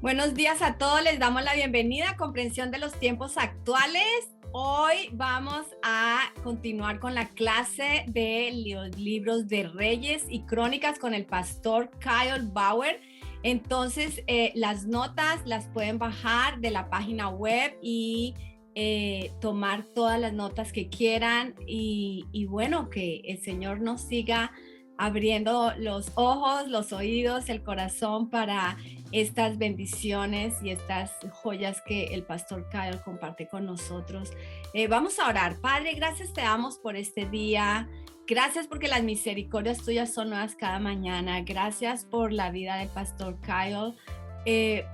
Buenos días a todos, les damos la bienvenida a Comprensión de los Tiempos Actuales. Hoy vamos a continuar con la clase de los libros de Reyes y Crónicas con el pastor Kyle Bauer. Entonces, las notas las pueden bajar de la página web y tomar todas las notas que quieran y bueno, que el Señor nos siga abriendo los ojos, los oídos, el corazón para estas bendiciones y estas joyas que el pastor Kyle comparte con nosotros. Vamos a orar. Padre, gracias te damos por este día. Gracias porque las misericordias tuyas son nuevas cada mañana. Gracias por la vida del pastor Kyle.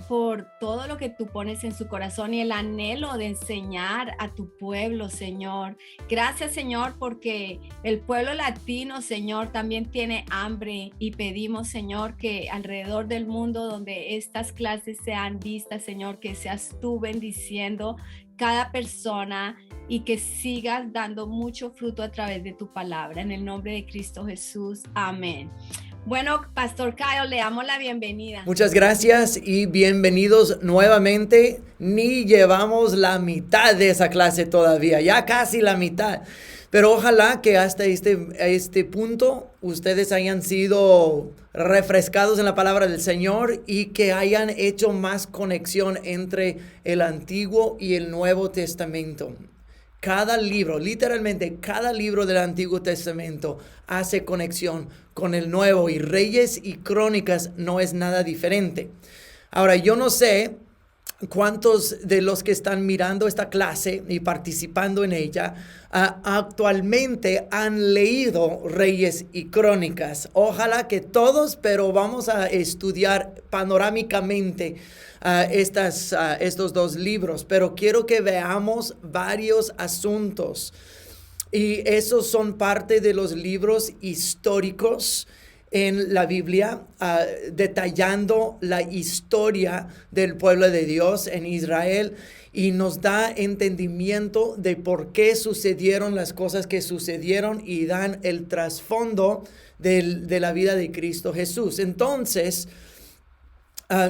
Por todo lo que tú pones en su corazón y el anhelo de enseñar a tu pueblo, Señor. Gracias, Señor, porque el pueblo latino, Señor, también tiene hambre y pedimos, Señor, que alrededor del mundo donde estas clases sean vistas, Señor, que seas tú bendiciendo cada persona y que sigas dando mucho fruto a través de tu palabra. En el nombre de Cristo Jesús. Amén. Bueno, Pastor Kyle, le damos la bienvenida. Muchas gracias y bienvenidos nuevamente. Ni llevamos la mitad de esa clase todavía, ya casi la mitad. Pero ojalá que hasta este punto ustedes hayan sido refrescados en la palabra del Señor y que hayan hecho más conexión entre el Antiguo y el Nuevo Testamento. Cada libro, literalmente cada libro del Antiguo Testamento hace conexión con el Nuevo y Reyes y Crónicas no es nada diferente. Ahora, yo no sé cuántos de los que están mirando esta clase y participando en ella actualmente han leído Reyes y Crónicas. Ojalá que todos, pero vamos a estudiar panorámicamente estos dos libros, pero quiero que veamos varios asuntos y esos son parte de los libros históricos en la Biblia, detallando la historia del pueblo de Dios en Israel y nos da entendimiento de por qué sucedieron las cosas que sucedieron y dan el trasfondo de la vida de Cristo Jesús. Entonces,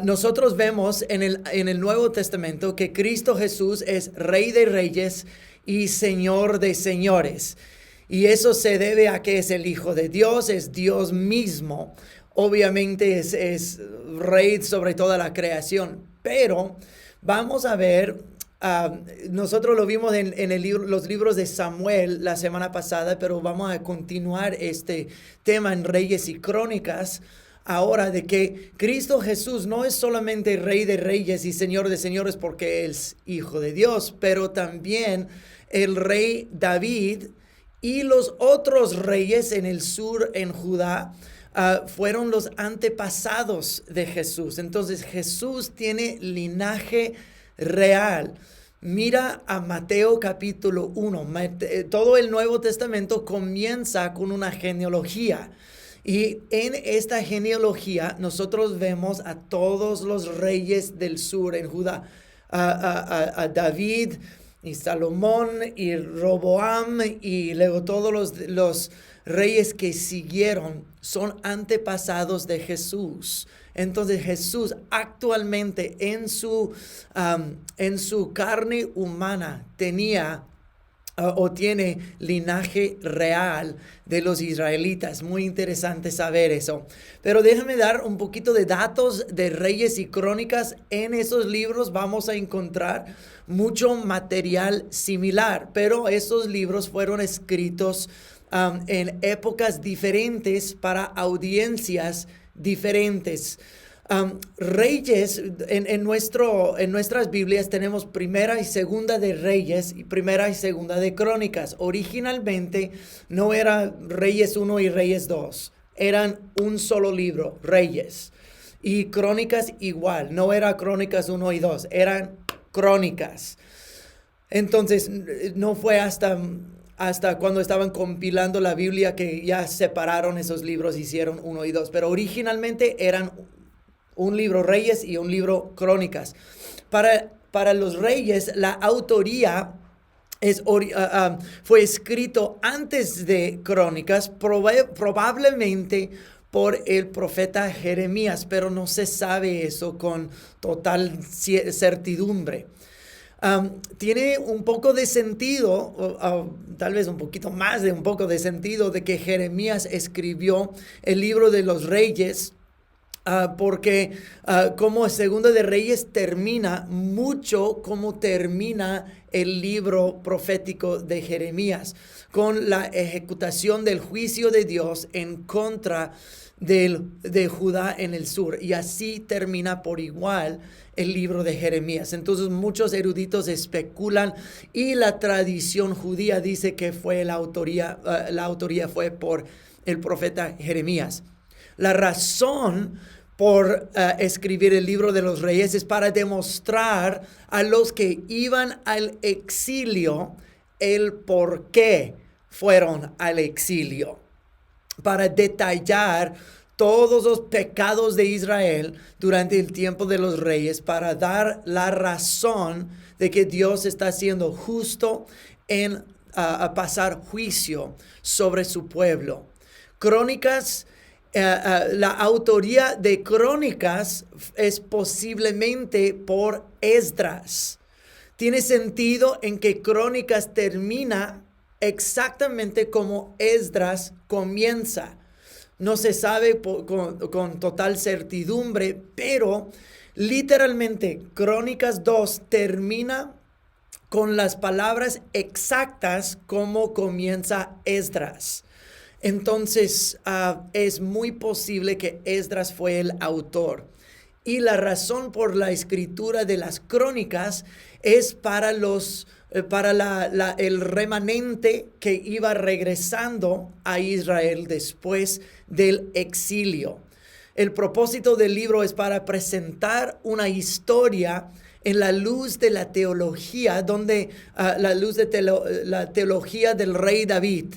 nosotros vemos en el Nuevo Testamento que Cristo Jesús es Rey de Reyes y Señor de Señores. Y eso se debe a que es el Hijo de Dios, es Dios mismo. Obviamente es Rey sobre toda la creación. Pero vamos a ver, nosotros lo vimos en los libros de Samuel la semana pasada, pero vamos a continuar este tema en Reyes y Crónicas. Ahora de que Cristo Jesús no es solamente Rey de Reyes y Señor de Señores porque es Hijo de Dios, pero también el Rey David y los otros reyes en el sur, en Judá, fueron los antepasados de Jesús. Entonces Jesús tiene linaje real. Mira a Mateo capítulo 1. Todo el Nuevo Testamento comienza con una genealogía. Y en esta genealogía nosotros vemos a todos los reyes del sur en Judá. A David y Salomón y Roboam y luego todos los reyes que siguieron son antepasados de Jesús. Entonces Jesús actualmente en su carne humana tenía o tiene linaje real de los israelitas. Muy interesante saber eso. Pero déjame dar un poquito de datos de Reyes y Crónicas. En esos libros vamos a encontrar mucho material similar, pero esos libros fueron escritos en épocas diferentes para audiencias diferentes. Reyes, en nuestras Biblias tenemos primera y segunda de Reyes y primera y segunda de Crónicas. Originalmente no era Reyes 1 y Reyes 2, eran un solo libro, Reyes. Y Crónicas igual, no era Crónicas 1 y 2, eran Crónicas. Entonces no fue hasta cuando estaban compilando la Biblia que ya separaron esos libros, hicieron 1 y 2, pero originalmente eran un libro Reyes y un libro Crónicas. Para los Reyes, la autoría fue escrito antes de Crónicas, probablemente por el profeta Jeremías, pero no se sabe eso con total certidumbre. Tiene un poco de sentido, tal vez un poquito más de un poco de sentido, de que Jeremías escribió el libro de los Reyes, porque como Segundo de Reyes termina mucho como termina el libro profético de Jeremías, con la ejecutación del juicio de Dios en contra de Judá en el sur. Y así termina por igual el libro de Jeremías. Entonces muchos eruditos especulan y la tradición judía dice que fue la autoría fue por el profeta Jeremías. La razón por escribir el libro de los Reyes es para demostrar a los que iban al exilio el por qué fueron al exilio, para detallar todos los pecados de Israel durante el tiempo de los reyes, para dar la razón de que Dios está siendo justo en pasar juicio sobre su pueblo. Crónicas, la autoría de Crónicas es posiblemente por Esdras. Tiene sentido en que Crónicas termina exactamente como Esdras comienza. No se sabe con total certidumbre, pero literalmente Crónicas 2 termina con las palabras exactas como comienza Esdras. Entonces es muy posible que Esdras fue el autor. Y la razón por la escritura de las Crónicas es para el remanente que iba regresando a Israel después del exilio. El propósito del libro es para presentar una historia en la luz de la teología, la teología del rey David,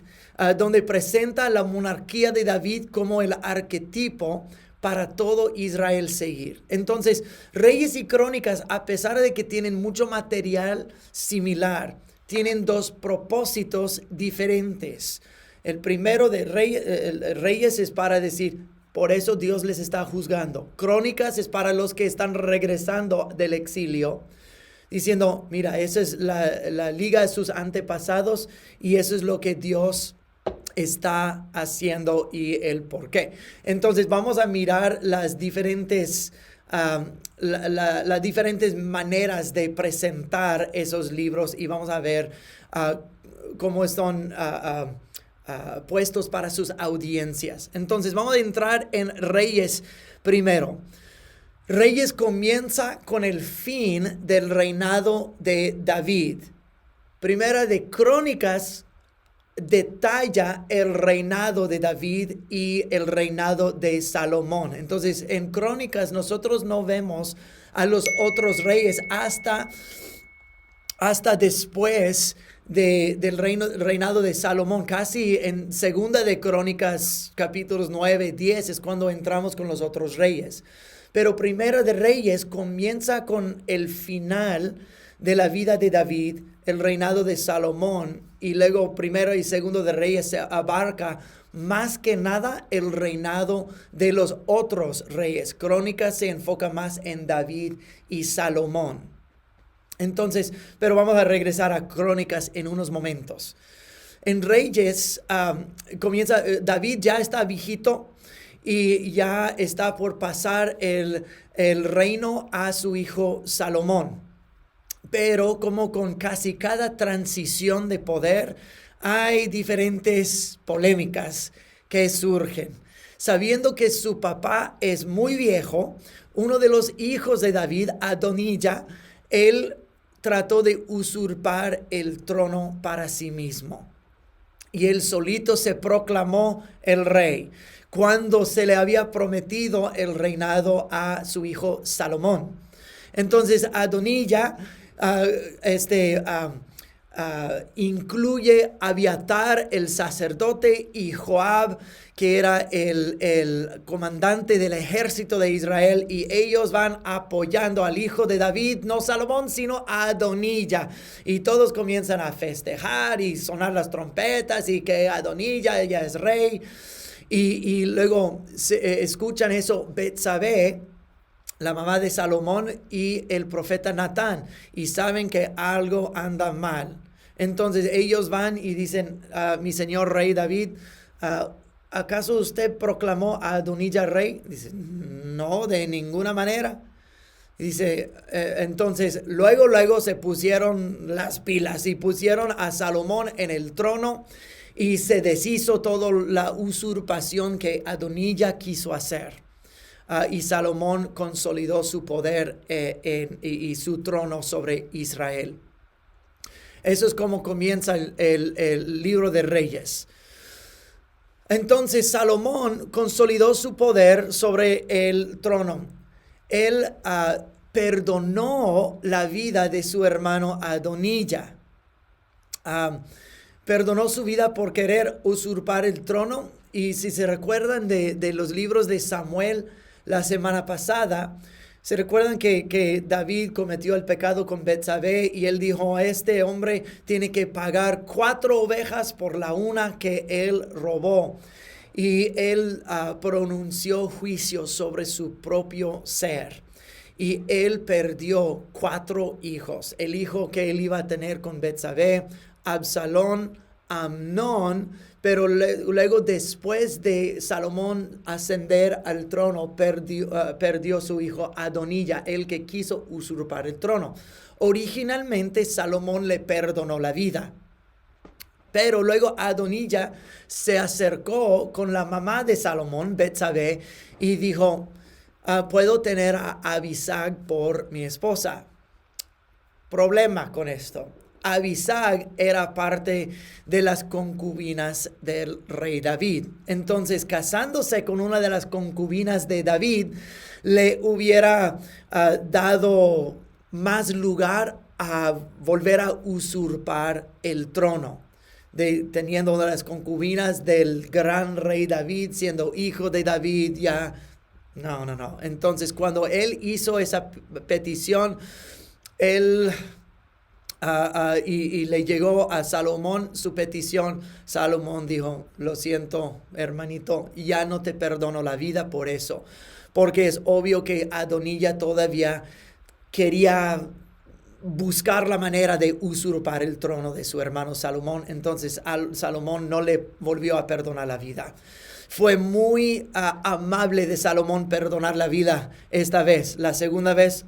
donde presenta la monarquía de David como el arquetipo para todo Israel seguir. Entonces, Reyes y Crónicas, a pesar de que tienen mucho material similar, tienen dos propósitos diferentes. El primero de Reyes es para decir, por eso Dios les está juzgando. Crónicas es para los que están regresando del exilio, diciendo, mira, esa es la liga de sus antepasados y eso es lo que Dios está haciendo y el por qué. Entonces vamos a mirar las diferentes maneras de presentar esos libros y vamos a ver cómo están puestos para sus audiencias. Entonces vamos a entrar en Reyes primero. Reyes comienza con el fin del reinado de David. Primera de Crónicas detalla el reinado de David y el reinado de Salomón. Entonces, en Crónicas nosotros no vemos a los otros reyes hasta después del reinado de Salomón. Casi en Segunda de Crónicas, capítulos 9, 10, es cuando entramos con los otros reyes. Pero Primera de Reyes comienza con el final de la vida de David, el reinado de Salomón, y luego Primero y Segundo de Reyes se abarca más que nada el reinado de los otros reyes. Crónicas se enfoca más en David y Salomón. Entonces, pero vamos a regresar a Crónicas en unos momentos. En Reyes comienza, David ya está viejito y ya está por pasar el reino a su hijo Salomón. Pero como con casi cada transición de poder, hay diferentes polémicas que surgen. Sabiendo que su papá es muy viejo, uno de los hijos de David, Adonijah, él trató de usurpar el trono para sí mismo. Y él solito se proclamó el rey, cuando se le había prometido el reinado a su hijo Salomón. Entonces Adonijah incluye Abiatar el sacerdote y Joab, que era el comandante del ejército de Israel, y ellos van apoyando al hijo de David, no Salomón, sino Adonijah, y todos comienzan a festejar y sonar las trompetas y que Adonijah ya es rey. Y luego escuchan eso Betsabé, la mamá de Salomón, y el profeta Natán, y saben que algo anda mal. Entonces ellos van y dicen, mi señor rey David, ¿acaso usted proclamó a Adonijah rey? Dice, no, de ninguna manera. Dice, entonces luego se pusieron las pilas y pusieron a Salomón en el trono, y se deshizo toda la usurpación que Adonijah quiso hacer. Y Salomón consolidó su poder y su trono sobre Israel. Eso es como comienza el libro de Reyes. Entonces Salomón consolidó su poder sobre el trono. Él perdonó la vida de su hermano Adonijah. Perdonó su vida por querer usurpar el trono. Y si se recuerdan de los libros de Samuel la semana pasada, se recuerdan que David cometió el pecado con Betsabé, y él dijo, este hombre tiene que pagar 4 ovejas por la una que él robó. Y él pronunció juicio sobre su propio ser. Y él perdió 4 hijos. El hijo que él iba a tener con Betsabé, Absalón, Amnón, pero luego después de Salomón ascender al trono, perdió su hijo Adonijah, el que quiso usurpar el trono. Originalmente Salomón le perdonó la vida, pero luego Adonijah se acercó con la mamá de Salomón, Betsabé, y dijo, puedo tener a Abisag por mi esposa. Problema con esto. Abisag era parte de las concubinas del rey David. Entonces, casándose con una de las concubinas de David, le hubiera dado más lugar a volver a usurpar el trono. Teniendo una de las concubinas del gran rey David, siendo hijo de David, ya... No. Entonces, cuando él hizo esa petición, él... y le llegó a Salomón su petición. Salomón dijo, lo siento, hermanito, ya no te perdono la vida por eso, porque es obvio que Adonijah todavía quería buscar la manera de usurpar el trono de su hermano Salomón. Entonces Salomón no le volvió a perdonar la vida. Fue muy amable de Salomón perdonar la vida esta vez. La segunda vez...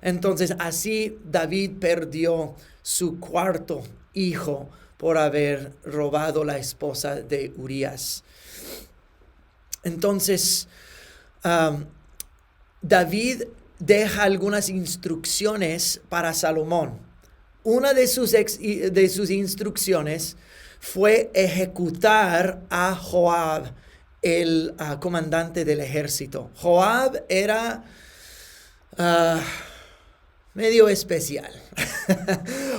Entonces así David perdió su 4º hijo por haber robado la esposa de Urías. Entonces David deja algunas instrucciones para Salomón. Una de sus instrucciones fue ejecutar a Joab, el comandante del ejército. Joab era... medio especial.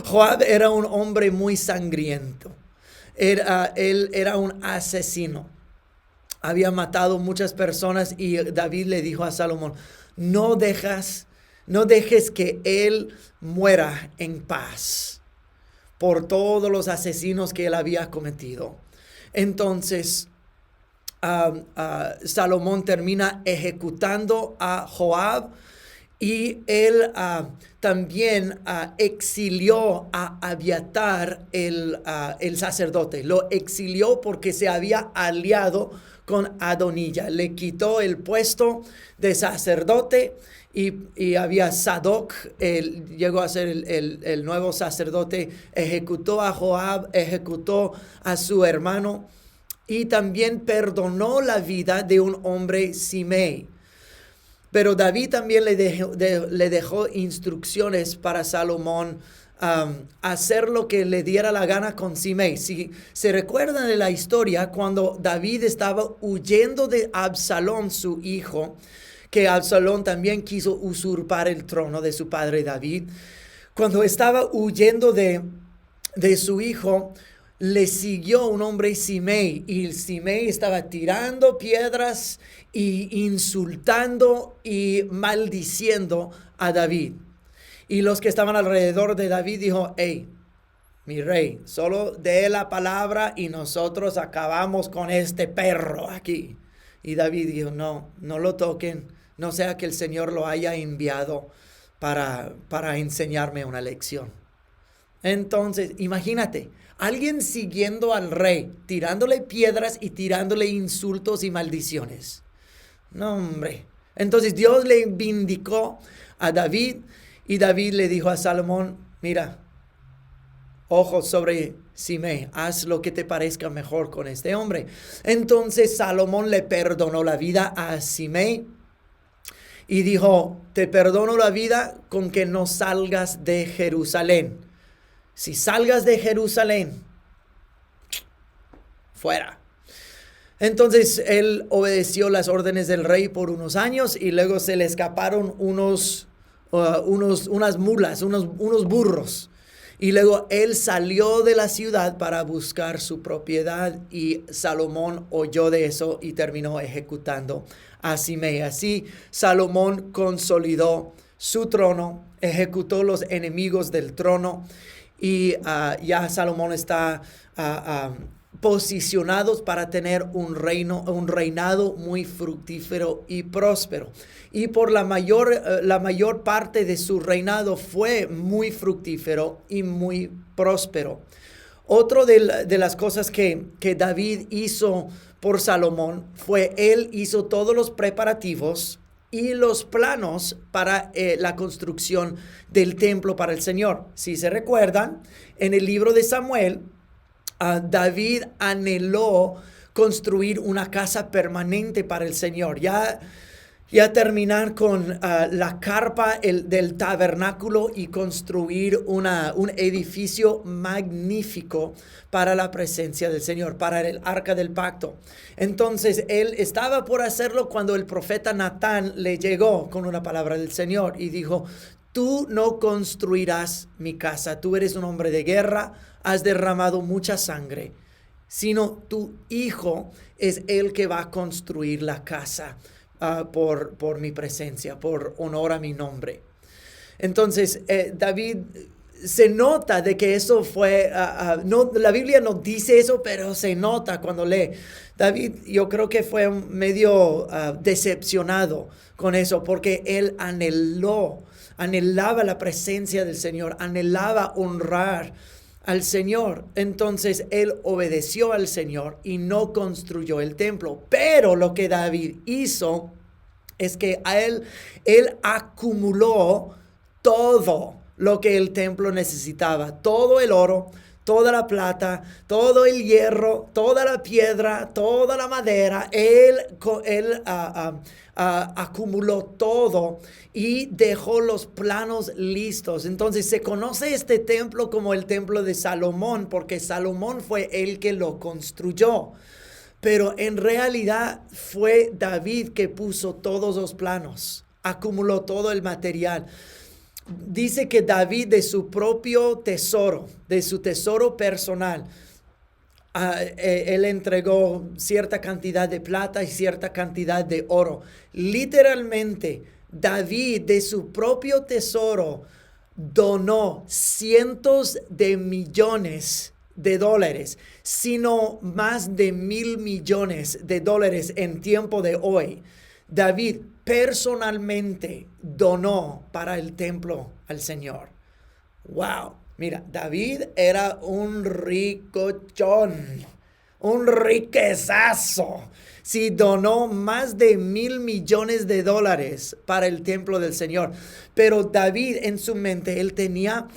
Joab era un hombre muy sangriento. Él era un asesino. Había matado muchas personas, y David le dijo a Salomón, no dejes que él muera en paz por todos los asesinos que él había cometido. Entonces, Salomón termina ejecutando a Joab. Y él también exilió a Abiatar, el sacerdote. Lo exilió porque se había aliado con Adonijah. Le quitó el puesto de sacerdote, y había Sadoc, llegó a ser el nuevo sacerdote. Ejecutó a Joab, ejecutó a su hermano, y también perdonó la vida de un hombre Simei. Pero David también le dejó instrucciones para Salomón, hacer lo que le diera la gana con Simei. Si se recuerdan de la historia, cuando David estaba huyendo de Absalón, su hijo, que Absalón también quiso usurpar el trono de su padre David. Cuando estaba huyendo de su hijo, le siguió un hombre Simei, y Simei estaba tirando piedras y insultando y maldiciendo a David. Y los que estaban alrededor de David dijo, hey, mi rey, solo dé la palabra y nosotros acabamos con este perro aquí. Y David dijo, no lo toquen, no sea que el Señor lo haya enviado para enseñarme una lección. Entonces, imagínate, alguien siguiendo al rey, tirándole piedras y tirándole insultos y maldiciones. No, hombre. Entonces Dios le vindicó a David y David le dijo a Salomón, mira, ojos sobre Simei, haz lo que te parezca mejor con este hombre. Entonces Salomón le perdonó la vida a Simei y dijo, te perdono la vida con que no salgas de Jerusalén. Si salgas de Jerusalén, fuera. Entonces él obedeció las órdenes del rey por unos años y luego se le escaparon unas mulas, unos burros. Y luego él salió de la ciudad para buscar su propiedad y Salomón oyó de eso y terminó ejecutando a Simei. Así Salomón consolidó su trono, ejecutó los enemigos del trono y ya Salomón está posicionados para tener un reinado muy fructífero y próspero. Y por la mayor parte de su reinado fue muy fructífero y muy próspero. Otro de las cosas que David hizo por Salomón fue, él hizo todos los preparativos y los planos para la construcción del templo para el Señor. Si se recuerdan, en el libro de Samuel, David anheló construir una casa permanente para el Señor. Ya terminar con la carpa del tabernáculo y construir un edificio magnífico para la presencia del Señor, para el arca del pacto. Entonces él estaba por hacerlo cuando el profeta Natán le llegó con una palabra del Señor y dijo, tú no construirás mi casa, tú eres un hombre de guerra, has derramado mucha sangre, sino tu hijo es el que va a construir la casa por mi presencia, por honor a mi nombre. Entonces David se nota de que eso fue, no, la Biblia no dice eso, pero se nota cuando lee. David, yo creo que fue medio decepcionado con eso, porque él anhelaba la presencia del Señor, anhelaba honrar al Señor. Entonces él obedeció al Señor y no construyó el templo. Pero lo que David hizo es que él acumuló todo lo que el templo necesitaba, todo el oro, toda la plata, todo el hierro, toda la piedra, toda la madera. Él acumuló todo y dejó los planos listos. Entonces se conoce este templo como el templo de Salomón, porque Salomón fue el que lo construyó. Pero en realidad fue David que puso todos los planos, acumuló todo el material. Dice que David, de su propio tesoro, de su tesoro personal, él entregó cierta cantidad de plata y cierta cantidad de oro. Literalmente, David, de su propio tesoro, donó cientos de millones de dólares, sino más de 1,000 millones de dólares en tiempo de hoy. David personalmente donó para el templo al Señor. Wow. Mira, David era un ricochón, un riquezazo. Sí, donó más de 1,000 millones de dólares para el templo del Señor. Pero David, en su mente, él tenía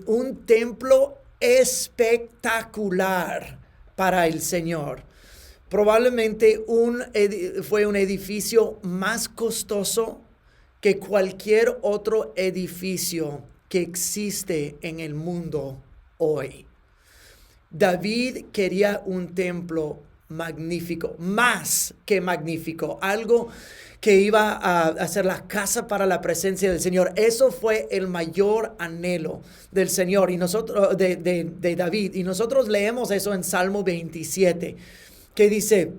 un templo espectacular para el Señor. Probablemente fue un edificio más costoso que cualquier otro edificio que existe en el mundo hoy. David quería un templo magnífico, más que magnífico, algo que iba a hacer la casa para la presencia del Señor. Eso fue el mayor anhelo del Señor y nosotros, de David. Y nosotros leemos eso en Salmo 27, que dice,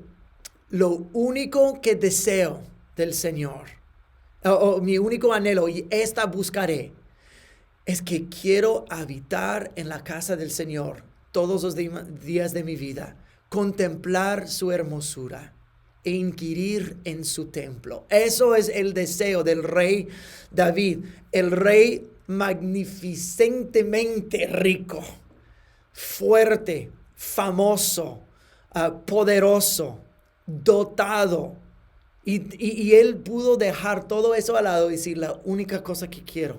lo único que deseo del Señor, mi único anhelo, y esta buscaré, es que quiero habitar en la casa del Señor todos los días de mi vida, contemplar su hermosura e inquirir en su templo. Eso es el deseo del rey David, el rey magnificentemente rico, fuerte, famoso, poderoso, dotado. Y él pudo dejar todo eso al lado y decir, la única cosa que quiero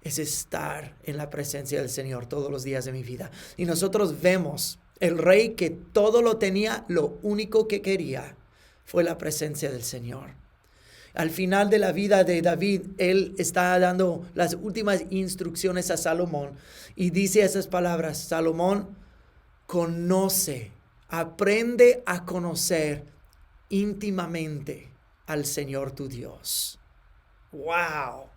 es estar en la presencia del Señor todos los días de mi vida. Y nosotros vemos el rey que todo lo tenía, lo único que quería fue la presencia del Señor. Al final de la vida de David, él está dando las últimas instrucciones a Salomón y dice esas palabras: Salomón, conoce, aprende a conocer íntimamente al Señor tu Dios. ¡Wow!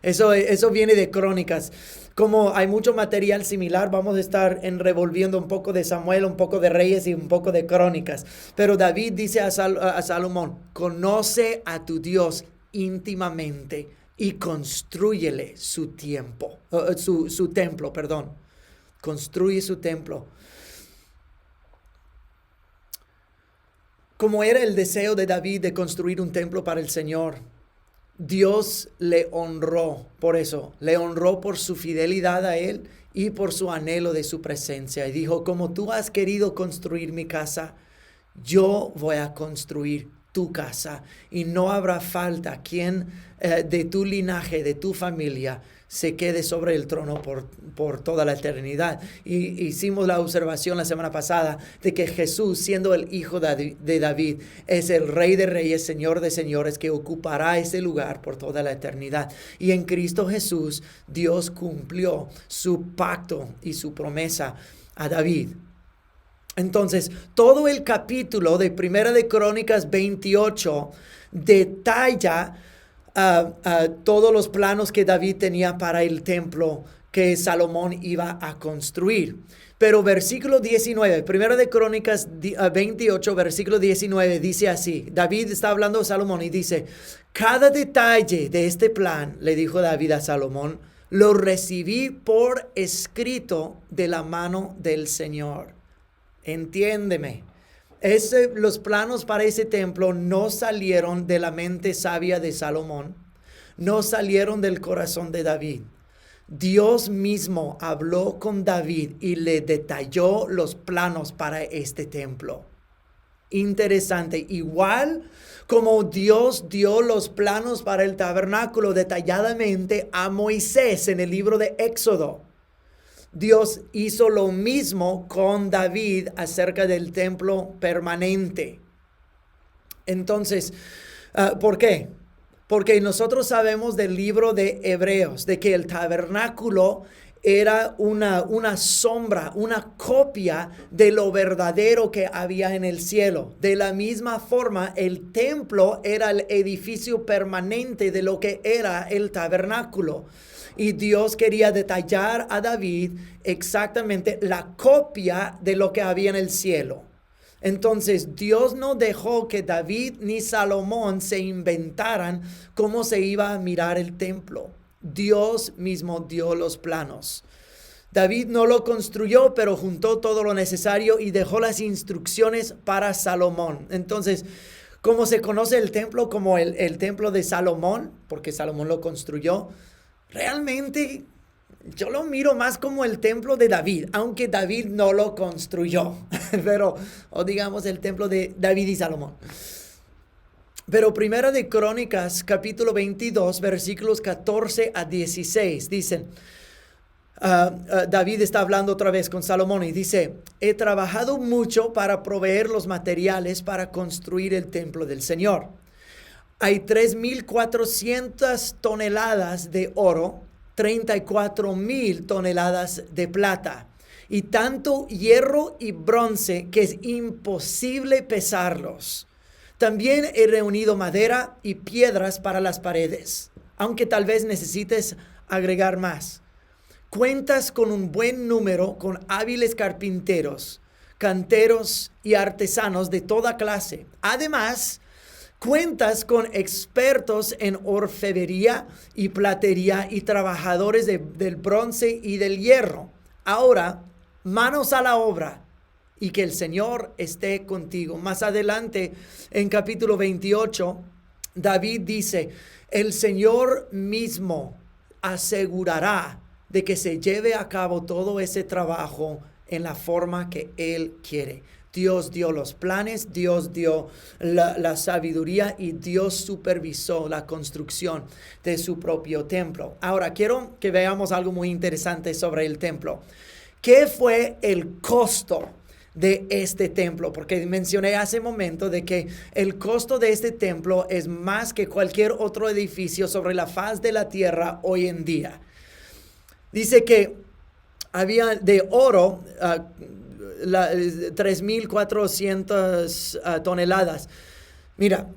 Eso viene de Crónicas. Como hay mucho material similar, vamos a estar revolviendo un poco de Samuel, un poco de Reyes y un poco de Crónicas. Pero David dice a Salomón, conoce a tu Dios íntimamente y constrúyele su templo. Construye su templo. Como era el deseo de David de construir un templo para el Señor, Dios le honró por eso, le honró por su fidelidad a él y por su anhelo de su presencia. Y dijo, como tú has querido construir mi casa, yo voy a construir tu casa. Y no habrá falta quien de tu linaje, de tu familia, se quede sobre el trono por toda la eternidad. Y hicimos la observación la semana pasada de que Jesús, siendo el hijo de David, es el Rey de Reyes, Señor de Señores, que ocupará ese lugar por toda la eternidad. Y en Cristo Jesús, Dios cumplió su pacto y su promesa a David. Entonces, todo el capítulo de Primera de Crónicas 28 detalla todos los planos que David tenía para el templo que Salomón iba a construir. Pero versículo 19, Primera de Crónicas 28, versículo 19, dice así. David está hablando a Salomón y dice, cada detalle de este plan, le dijo David a Salomón, lo recibí por escrito de la mano del Señor. Entiéndeme. Los planos para ese templo no salieron de la mente sabia de Salomón, no salieron del corazón de David. Dios mismo habló con David y le detalló los planos para este templo. Interesante. Igual como Dios dio los planos para el tabernáculo detalladamente a Moisés en el libro de Éxodo, Dios hizo lo mismo con David acerca del templo permanente. Entonces, ¿por qué? Porque nosotros sabemos del libro de Hebreos, de que el tabernáculo era una sombra, una copia de lo verdadero que había en el cielo. De la misma forma, el templo era el edificio permanente de lo que era el tabernáculo. Y Dios quería detallar a David exactamente la copia de lo que había en el cielo. Entonces, Dios no dejó que David ni Salomón se inventaran cómo se iba a mirar el templo. Dios mismo dio los planos. David no lo construyó, pero juntó todo lo necesario y dejó las instrucciones para Salomón. Entonces, ¿cómo se conoce el templo como el templo de Salomón? Porque Salomón lo construyó. Realmente yo lo miro más como el templo de David, aunque David no lo construyó, o digamos el templo de David y Salomón. Pero Primera de Crónicas, capítulo 22, versículos 14 a 16, dicen, David está hablando otra vez con Salomón y dice, he trabajado mucho para proveer los materiales para construir el templo del Señor. Hay 3,400 toneladas de oro, 34,000 toneladas de plata y tanto hierro y bronce que es imposible pesarlos. También he reunido madera y piedras para las paredes, aunque tal vez necesites agregar más. Cuentas con un buen número con hábiles carpinteros, canteros y artesanos de toda clase. Además, Cuentas con expertos en orfebrería y platería y trabajadores del bronce y del hierro. Ahora, manos a la obra y que el Señor esté contigo. Más adelante, en capítulo 28, David dice, el Señor mismo asegurará de que se lleve a cabo todo ese trabajo en la forma que Él quiere. Dios dio los planes, Dios dio la sabiduría y Dios supervisó la construcción de su propio templo. Ahora, quiero que veamos algo muy interesante sobre el templo. ¿Qué fue el costo de este templo? Porque mencioné hace un momento de que el costo de este templo es más que cualquier otro edificio sobre la faz de la tierra hoy en día. Dice que había de oro 3,400 toneladas. Mira,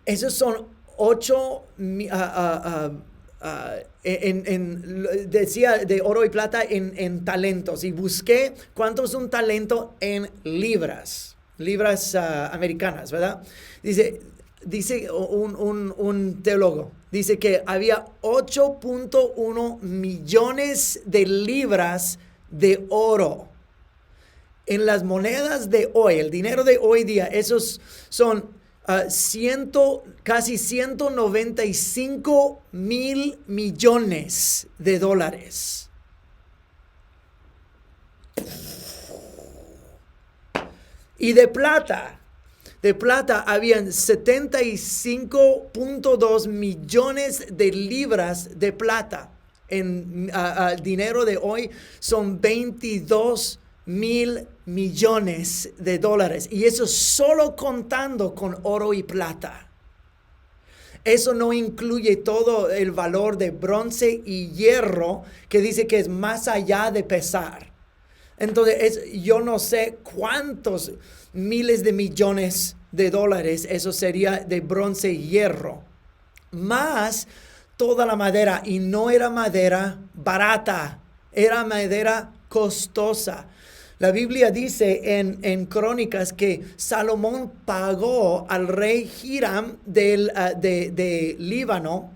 esos son 8, decía de oro y plata en talentos. Y busqué cuánto es un talento en libras americanas, ¿verdad? Dice un teólogo, dice que había 8.1 millones de libras de oro. En las monedas de hoy, el dinero de hoy día, esos son casi 195 mil millones de dólares. Y de plata habían 75.2 millones de libras de plata. En dinero de hoy son 22 mil millones de dólares. Y eso solo contando con oro y plata. Eso no incluye todo el valor de bronce y hierro, que dice que es más allá de pesar. Entonces, yo no sé cuántos miles de millones de dólares eso sería de bronce y hierro. Más toda la madera. Y no era madera barata, era madera costosa. La Biblia dice en Crónicas que Salomón pagó al rey Hiram de Líbano,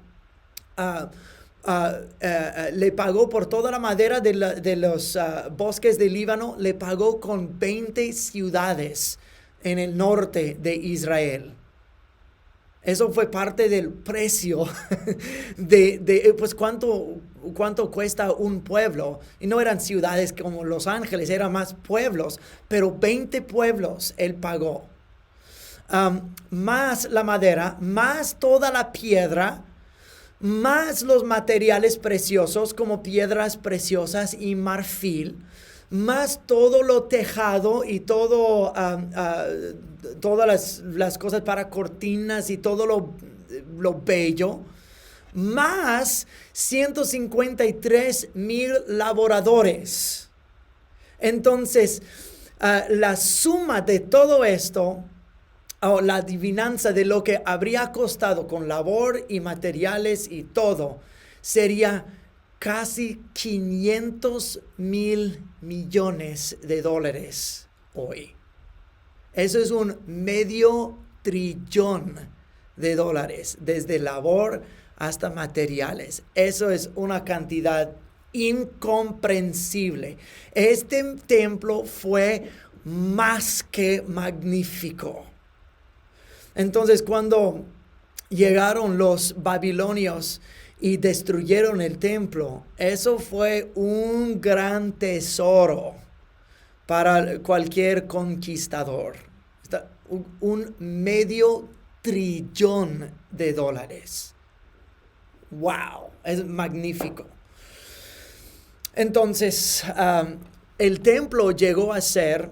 le pagó por toda la madera de los bosques de Líbano, le pagó con 20 ciudades en el norte de Israel. Eso fue parte del precio pues cuánto cuesta un pueblo. Y no eran ciudades como Los Ángeles, eran más pueblos, pero 20 pueblos él pagó. Más la madera, más toda la piedra, más los materiales preciosos como piedras preciosas y marfil, más todo lo tejado y todo, todas las cosas para cortinas y todo lo bello, más 153 mil laboradores. Entonces, la suma de todo esto, o la adivinanza de lo que habría costado con labor y materiales y todo, sería casi 500 mil millones de dólares hoy. Eso es un medio trillón de dólares, desde labor hasta materiales. Eso es una cantidad incomprensible. Este templo fue más que magnífico. Entonces, cuando llegaron los babilonios y destruyeron el templo, eso fue un gran tesoro para cualquier conquistador. Un medio trillón de dólares. ¡Wow! Es magnífico. Entonces, el templo llegó a ser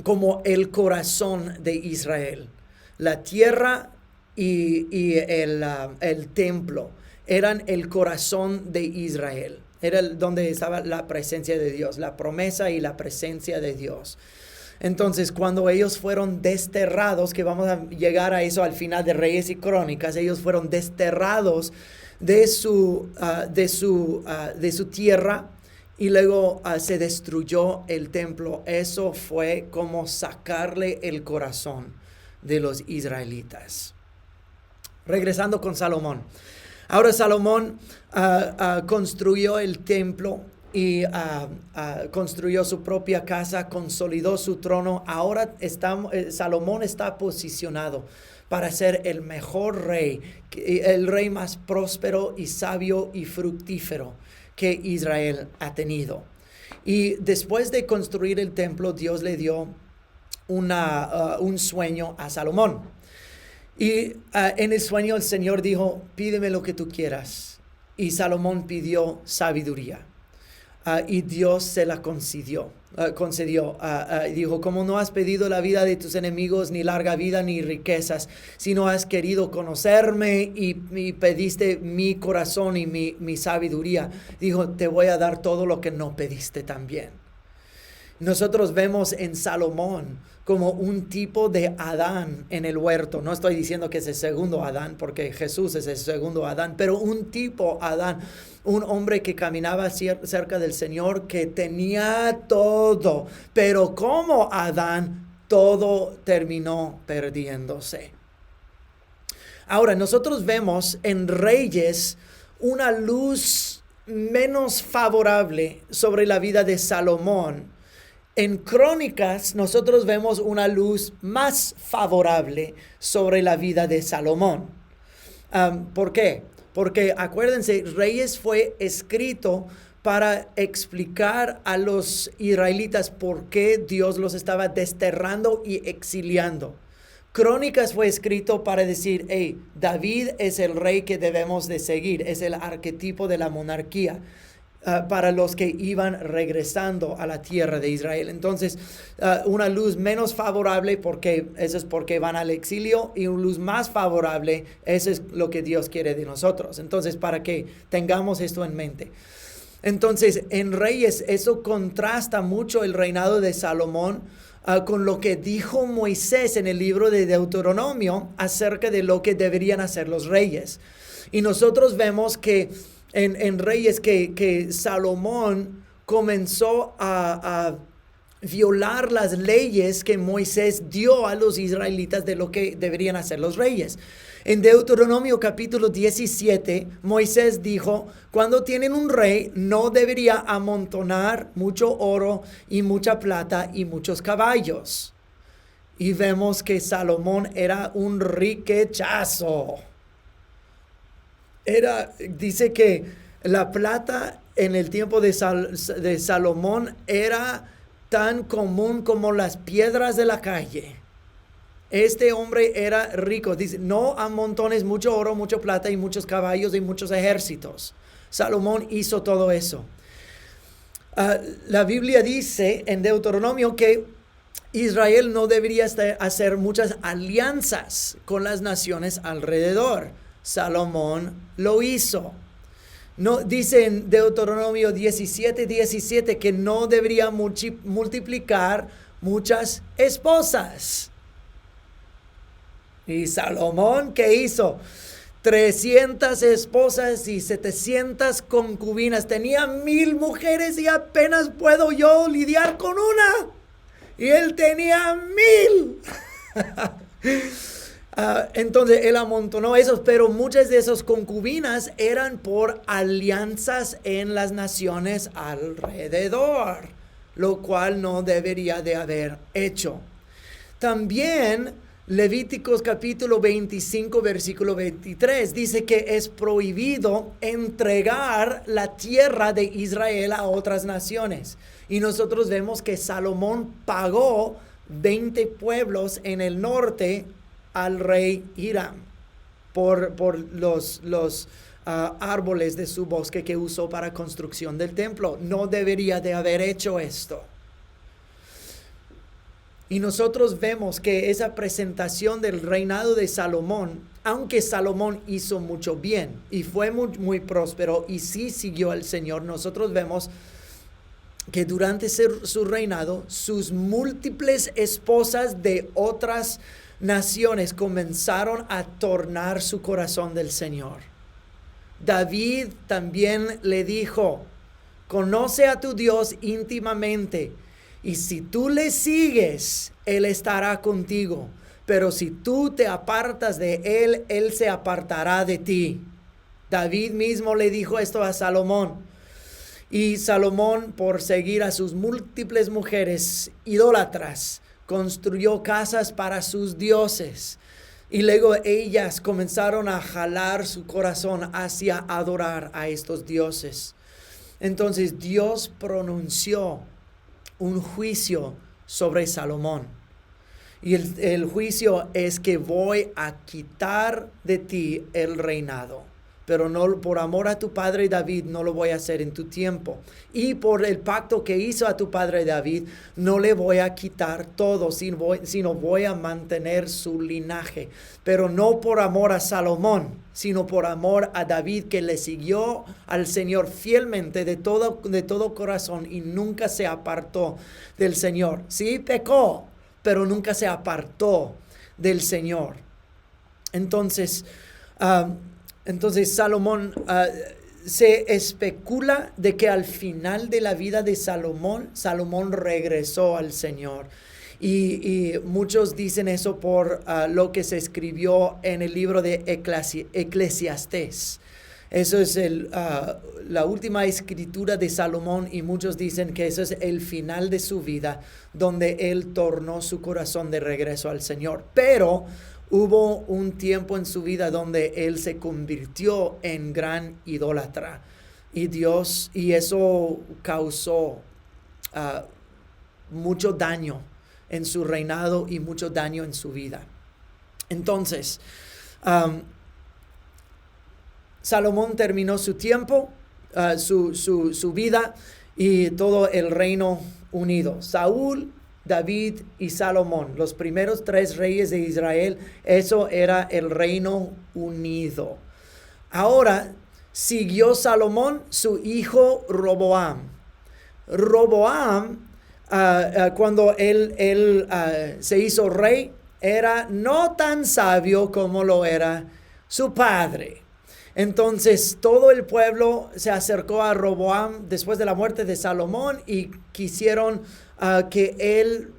como el corazón de Israel. La tierra y el templo eran el corazón de Israel. Era donde estaba la presencia de Dios, la promesa y la presencia de Dios. Entonces, cuando ellos fueron desterrados, que vamos a llegar a eso al final de Reyes y Crónicas, ellos fueron desterrados de su tierra y luego se destruyó el templo. Eso fue como sacarle el corazón de los israelitas. Regresando con Salomón. Ahora Salomón construyó el templo y construyó su propia casa, consolidó su trono. Ahora Salomón está posicionado para ser el mejor rey, el rey más próspero y sabio y fructífero que Israel ha tenido. Y después de construir el templo, Dios le dio un sueño a Salomón. Y en el sueño el Señor dijo, pídeme lo que tú quieras. Y Salomón pidió sabiduría. Y Dios se la concedió. Dijo, como no has pedido la vida de tus enemigos, ni larga vida, ni riquezas, sino has querido conocerme y pediste mi corazón y mi sabiduría. Dijo, te voy a dar todo lo que no pediste también. Nosotros vemos en Salomón como un tipo de Adán en el huerto. No estoy diciendo que es el segundo Adán, porque Jesús es el segundo Adán, pero un tipo Adán, un hombre que caminaba cerca del Señor, que tenía todo, pero como Adán, todo terminó perdiéndose. Ahora, nosotros vemos en Reyes una luz menos favorable sobre la vida de Salomón. En Crónicas nosotros vemos una luz más favorable sobre la vida de Salomón. ¿Por qué? Porque acuérdense, Reyes fue escrito para explicar a los israelitas por qué Dios los estaba desterrando y exiliando. Crónicas fue escrito para decir, hey, David es el rey que debemos de seguir, es el arquetipo de la monarquía. Para los que iban regresando a la tierra de Israel. Entonces, una luz menos favorable, porque eso es porque van al exilio, y una luz más favorable, eso es lo que Dios quiere de nosotros. Entonces, para que tengamos esto en mente. Entonces, en Reyes, eso contrasta mucho el reinado de Salomón con lo que dijo Moisés en el libro de Deuteronomio acerca de lo que deberían hacer los reyes. Y nosotros vemos que en Reyes que Salomón comenzó a violar las leyes que Moisés dio a los israelitas de lo que deberían hacer los reyes. En Deuteronomio capítulo 17, Moisés dijo, cuando tienen un rey, no debería amontonar mucho oro y mucha plata y muchos caballos. Y vemos que Salomón era un riquechazo. Dice que la plata en el tiempo de Salomón era tan común como las piedras de la calle. Este hombre era rico. Dice, no amontones mucho oro, mucha plata y muchos caballos y muchos ejércitos. Salomón hizo todo eso. La Biblia dice en Deuteronomio que Israel no debería hacer muchas alianzas con las naciones alrededor. Salomón lo hizo. No, dice en Deuteronomio 17:17 que no debería multiplicar muchas esposas. Y Salomón, ¿qué hizo? 300 esposas y 700 concubinas. Tenía 1000 mujeres y apenas puedo yo lidiar con una. Y él tenía 1000. Entonces él amontonó esos, pero muchas de esas concubinas eran por alianzas en las naciones alrededor, lo cual no debería de haber hecho. También Levíticos capítulo 25 versículo 23 dice que es prohibido entregar la tierra de Israel a otras naciones. Y nosotros vemos que Salomón pagó 20 pueblos en el norte al rey Hiram por los árboles de su bosque que usó para construcción del templo. No debería de haber hecho esto. Y nosotros vemos que esa presentación del reinado de Salomón, aunque Salomón hizo mucho bien y fue muy próspero y sí siguió al Señor, nosotros vemos que durante su reinado sus múltiples esposas de otras naciones comenzaron a tornar su corazón del Señor. David también le dijo, conoce a tu Dios íntimamente, y si tú le sigues, Él estará contigo. pero si tú te apartas de él, él se apartará de ti. David mismo le dijo esto a Salomón. Y Salomón, por seguir a sus múltiples mujeres idólatras, construyó casas para sus dioses. Y luego ellas comenzaron a jalar su corazón hacia adorar a estos dioses. Entonces Dios pronunció un juicio sobre Salomón. Y el juicio es que voy a quitar de ti el reinado. Pero no, por amor a tu padre David, no lo voy a hacer en tu tiempo. Y por el pacto que hizo a tu padre David, no le voy a quitar todo, sino voy a mantener su linaje. Pero no por amor a Salomón, sino por amor a David, que le siguió al Señor fielmente de todo corazón y nunca se apartó del Señor. Sí pecó, pero nunca se apartó del Señor. Entonces Salomón, se especula de que al final de la vida de Salomón regresó al Señor. Y muchos dicen eso por lo que se escribió en el libro de Eclesiastés. Eso es la última escritura de Salomón, y muchos dicen que eso es el final de su vida, donde él tornó su corazón de regreso al Señor. Pero hubo un tiempo en su vida donde él se convirtió en gran idólatra, y eso causó mucho daño en su reinado y mucho daño en su vida. Entonces, Salomón terminó su tiempo, su vida y todo el reino unido. Saúl, David y Salomón, los primeros 3 reyes de Israel, eso era el reino unido. Ahora siguió Salomón su hijo Roboam. Roboam, cuando él se hizo rey, era no tan sabio como lo era su padre. Entonces todo el pueblo se acercó a Roboam después de la muerte de Salomón y quisieron que él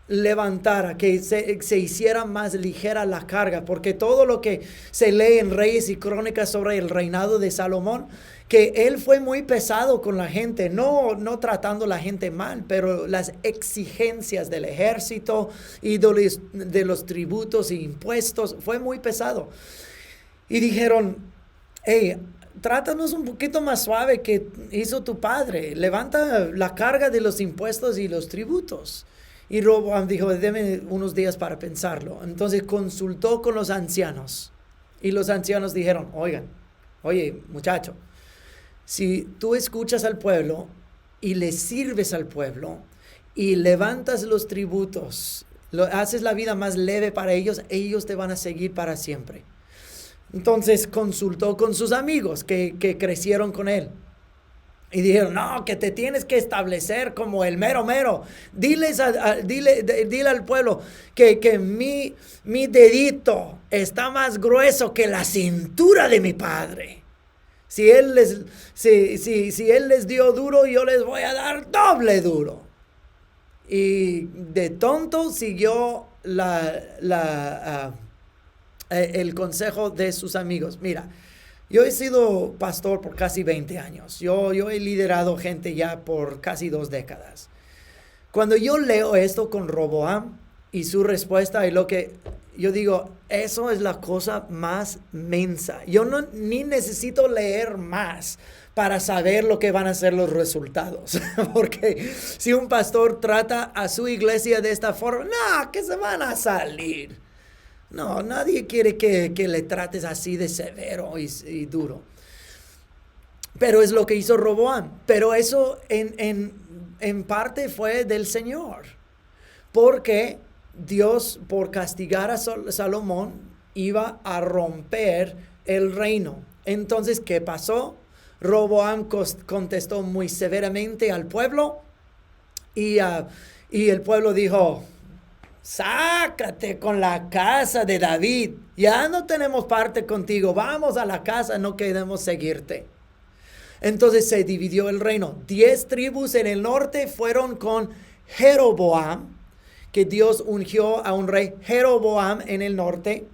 levantara, que se hiciera más ligera la carga, porque todo lo que se lee en Reyes y Crónicas sobre el reinado de Salomón, que él fue muy pesado con la gente, no tratando a la gente mal, pero las exigencias del ejército y de los tributos e impuestos fue muy pesado. Y dijeron, hey, trátanos un poquito más suave que hizo tu padre. Levanta la carga de los impuestos y los tributos. Y Roboam dijo, deme unos días para pensarlo. Entonces consultó con los ancianos. Y los ancianos dijeron, oye, muchacho, si tú escuchas al pueblo y le sirves al pueblo y levantas los tributos, haces la vida más leve para ellos, ellos te van a seguir para siempre. Entonces consultó con sus amigos que crecieron con él. Y dijeron, no, que te tienes que establecer como el mero mero. Dile al pueblo que mi dedito está más grueso que la cintura de mi padre. Si él les dio duro, yo les voy a dar doble duro. Y de tonto siguió el consejo de sus amigos. Mira, yo he sido pastor por casi 20 años. Yo he liderado gente ya por casi 2 décadas. Cuando yo leo esto con Roboam y su respuesta, y lo que yo digo, eso es la cosa más mensa. Yo ni necesito leer más para saber lo que van a ser los resultados. Porque si un pastor trata a su iglesia de esta forma, no, que se van a salir. No, nadie quiere que le trates así de severo y duro. Pero es lo que hizo Roboam. Pero eso en parte fue del Señor. Porque Dios, por castigar a Salomón, iba a romper el reino. Entonces, ¿qué pasó? Roboam contestó muy severamente al pueblo. Y el pueblo dijo, sácate con la casa de David, ya no tenemos parte contigo, vamos a la casa, no queremos seguirte. Entonces se dividió el reino. 10 tribus en el norte fueron con Jeroboam, que Dios ungió a un rey Jeroboam en el norte.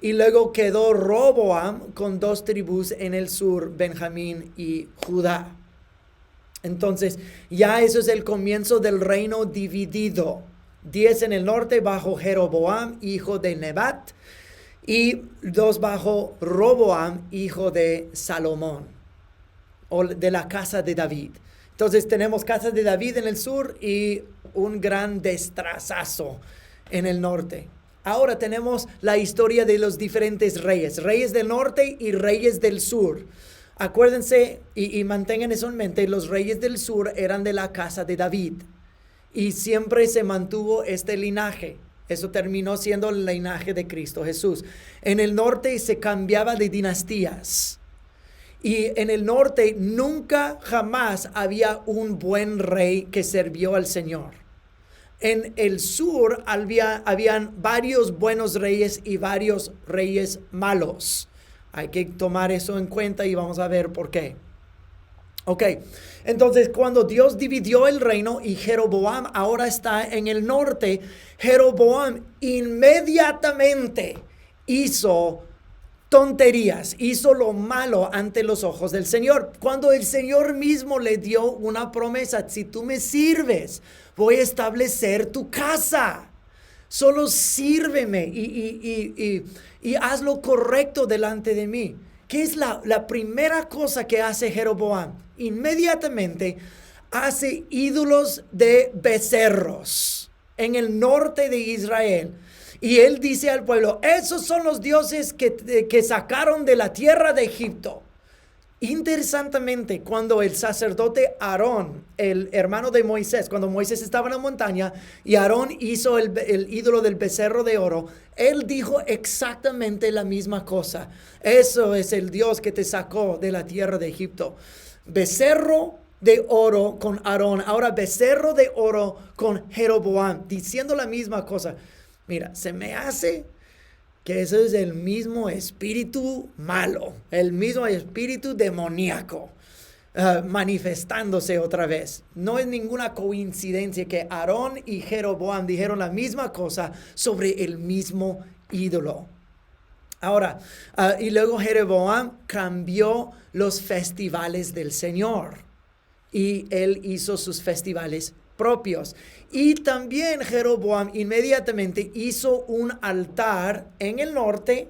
Y luego quedó Roboam con 2 tribus en el sur, Benjamín y Judá. Entonces, ya eso es el comienzo del reino dividido. 10 en el norte bajo Jeroboam, hijo de Nebat, y 2 bajo Roboam, hijo de Salomón, o de la casa de David. Entonces tenemos casa de David en el sur y un gran destrazazo en el norte. Ahora tenemos la historia de los diferentes reyes, reyes del norte y reyes del sur. Acuérdense y mantengan eso en mente, los reyes del sur eran de la casa de David y siempre se mantuvo este linaje. Eso terminó siendo el linaje de Cristo Jesús. En el norte se cambiaba de dinastías y en el norte nunca jamás había un buen rey que sirvió al Señor. En el sur habían varios buenos reyes y varios reyes malos. Hay que tomar eso en cuenta y vamos a ver por qué. Ok, entonces cuando Dios dividió el reino y Jeroboam ahora está en el norte, Jeroboam inmediatamente hizo tonterías, hizo lo malo ante los ojos del Señor. Cuando el Señor mismo le dio una promesa, si tú me sirves, voy a establecer tu casa. Solo sírveme y haz lo correcto delante de mí. ¿Qué es la primera cosa que hace Jeroboam? Inmediatamente hace ídolos de becerros en el norte de Israel. Y él dice al pueblo, esos son los dioses que sacaron de la tierra de Egipto. Interesantemente, cuando el sacerdote Aarón, el hermano de Moisés, cuando Moisés estaba en la montaña y Aarón hizo el ídolo del becerro de oro, él dijo exactamente la misma cosa. Eso es el Dios que te sacó de la tierra de Egipto. Becerro de oro con Aarón, ahora becerro de oro con Jeroboam, diciendo la misma cosa. Mira, se me hace que eso es el mismo espíritu malo, el mismo espíritu demoníaco manifestándose otra vez. No es ninguna coincidencia que Aarón y Jeroboam dijeron la misma cosa sobre el mismo ídolo. Ahora, y luego Jeroboam cambió los festivales del Señor y él hizo sus festivales propios. Y también Jeroboam inmediatamente hizo un altar en el norte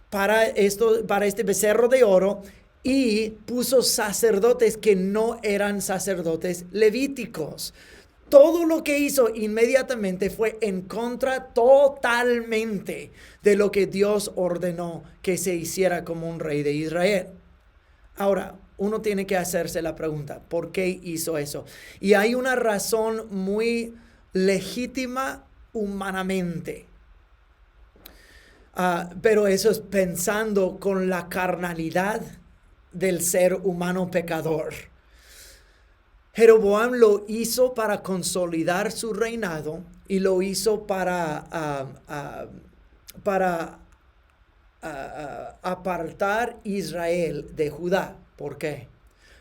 para este becerro de oro y puso sacerdotes que no eran sacerdotes levíticos. Todo lo que hizo inmediatamente fue en contra totalmente de lo que Dios ordenó que se hiciera como un rey de Israel. Ahora, uno tiene que hacerse la pregunta, ¿por qué hizo eso? Y hay una razón muy legítima humanamente. Pero eso es pensando con la carnalidad del ser humano pecador. Jeroboam lo hizo para consolidar su reinado y lo hizo para apartar Israel de Judá. ¿Por qué?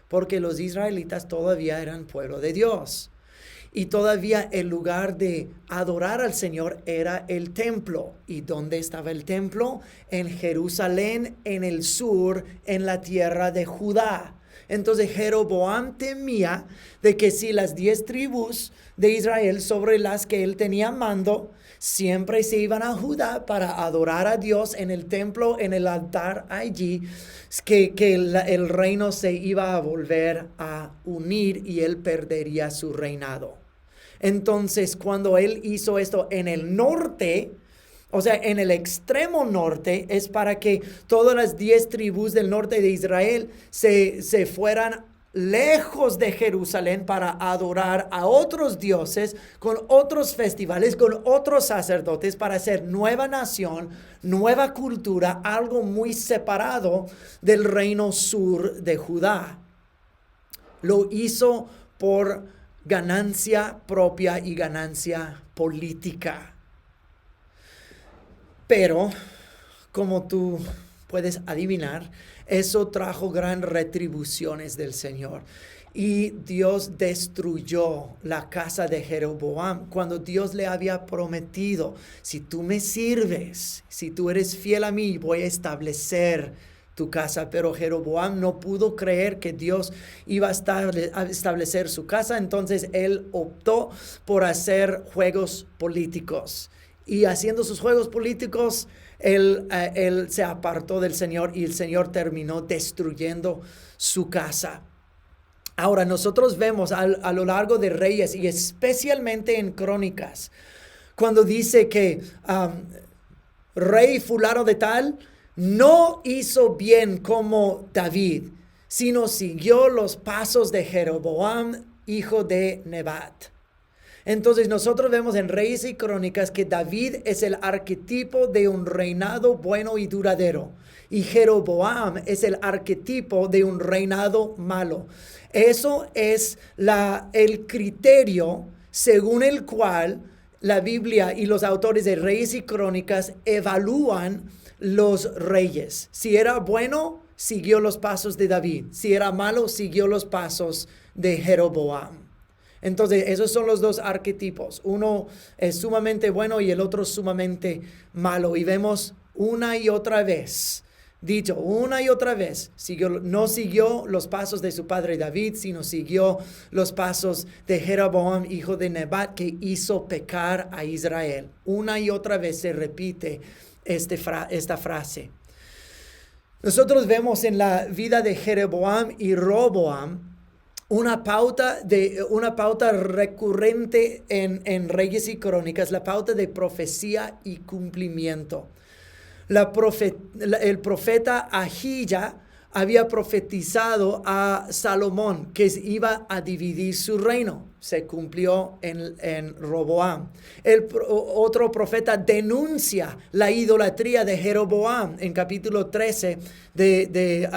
Porque los israelitas todavía eran pueblo de Dios. Y todavía el lugar de adorar al Señor era el templo. ¿Y dónde estaba el templo? En Jerusalén, en el sur, en la tierra de Judá. Entonces Jeroboam temía de que si las 10 tribus de Israel sobre las que él tenía mando siempre se iban a Judá para adorar a Dios en el templo, en el altar allí, que el reino se iba a volver a unir y él perdería su reinado. Entonces, cuando él hizo esto en el norte, o sea, en el extremo norte, es para que todas las 10 tribus del norte de Israel se fueran lejos de Jerusalén para adorar a otros dioses, con otros festivales, con otros sacerdotes, para hacer nueva nación, nueva cultura, algo muy separado del reino sur de Judá. Lo hizo por ganancia propia y ganancia política. Pero, como tú puedes adivinar, eso trajo gran retribuciones del Señor. Y Dios destruyó la casa de Jeroboam cuando Dios le había prometido, si tú me sirves, si tú eres fiel a mí, voy a establecer tu casa. Pero Jeroboam no pudo creer que Dios iba a establecer su casa, entonces él optó por hacer juegos políticos. Y haciendo sus juegos políticos, él se apartó del Señor y el Señor terminó destruyendo su casa. Ahora, nosotros vemos a lo largo de Reyes y especialmente en Crónicas, cuando dice que rey fulano de tal no hizo bien como David, sino siguió los pasos de Jeroboam, hijo de Nebat. Entonces nosotros vemos en Reyes y Crónicas que David es el arquetipo de un reinado bueno y duradero. Y Jeroboam es el arquetipo de un reinado malo. Eso es el criterio según el cual la Biblia y los autores de Reyes y Crónicas evalúan los reyes. Si era bueno, siguió los pasos de David. Si era malo, siguió los pasos de Jeroboam. Entonces, esos son los dos arquetipos. Uno es sumamente bueno y el otro sumamente malo. Y vemos una y otra vez, dicho una y otra vez, no siguió los pasos de su padre David, sino siguió los pasos de Jeroboam, hijo de Nebat, que hizo pecar a Israel. Una y otra vez se repite esta frase. Nosotros vemos en la vida de Jeroboam y Roboam una pauta recurrente en Reyes y Crónicas, la pauta de profecía y cumplimiento. El profeta Ahijah había profetizado a Salomón que iba a dividir su reino. Se cumplió en Roboam. Otro profeta denuncia la idolatría de Jeroboam en capítulo 13 de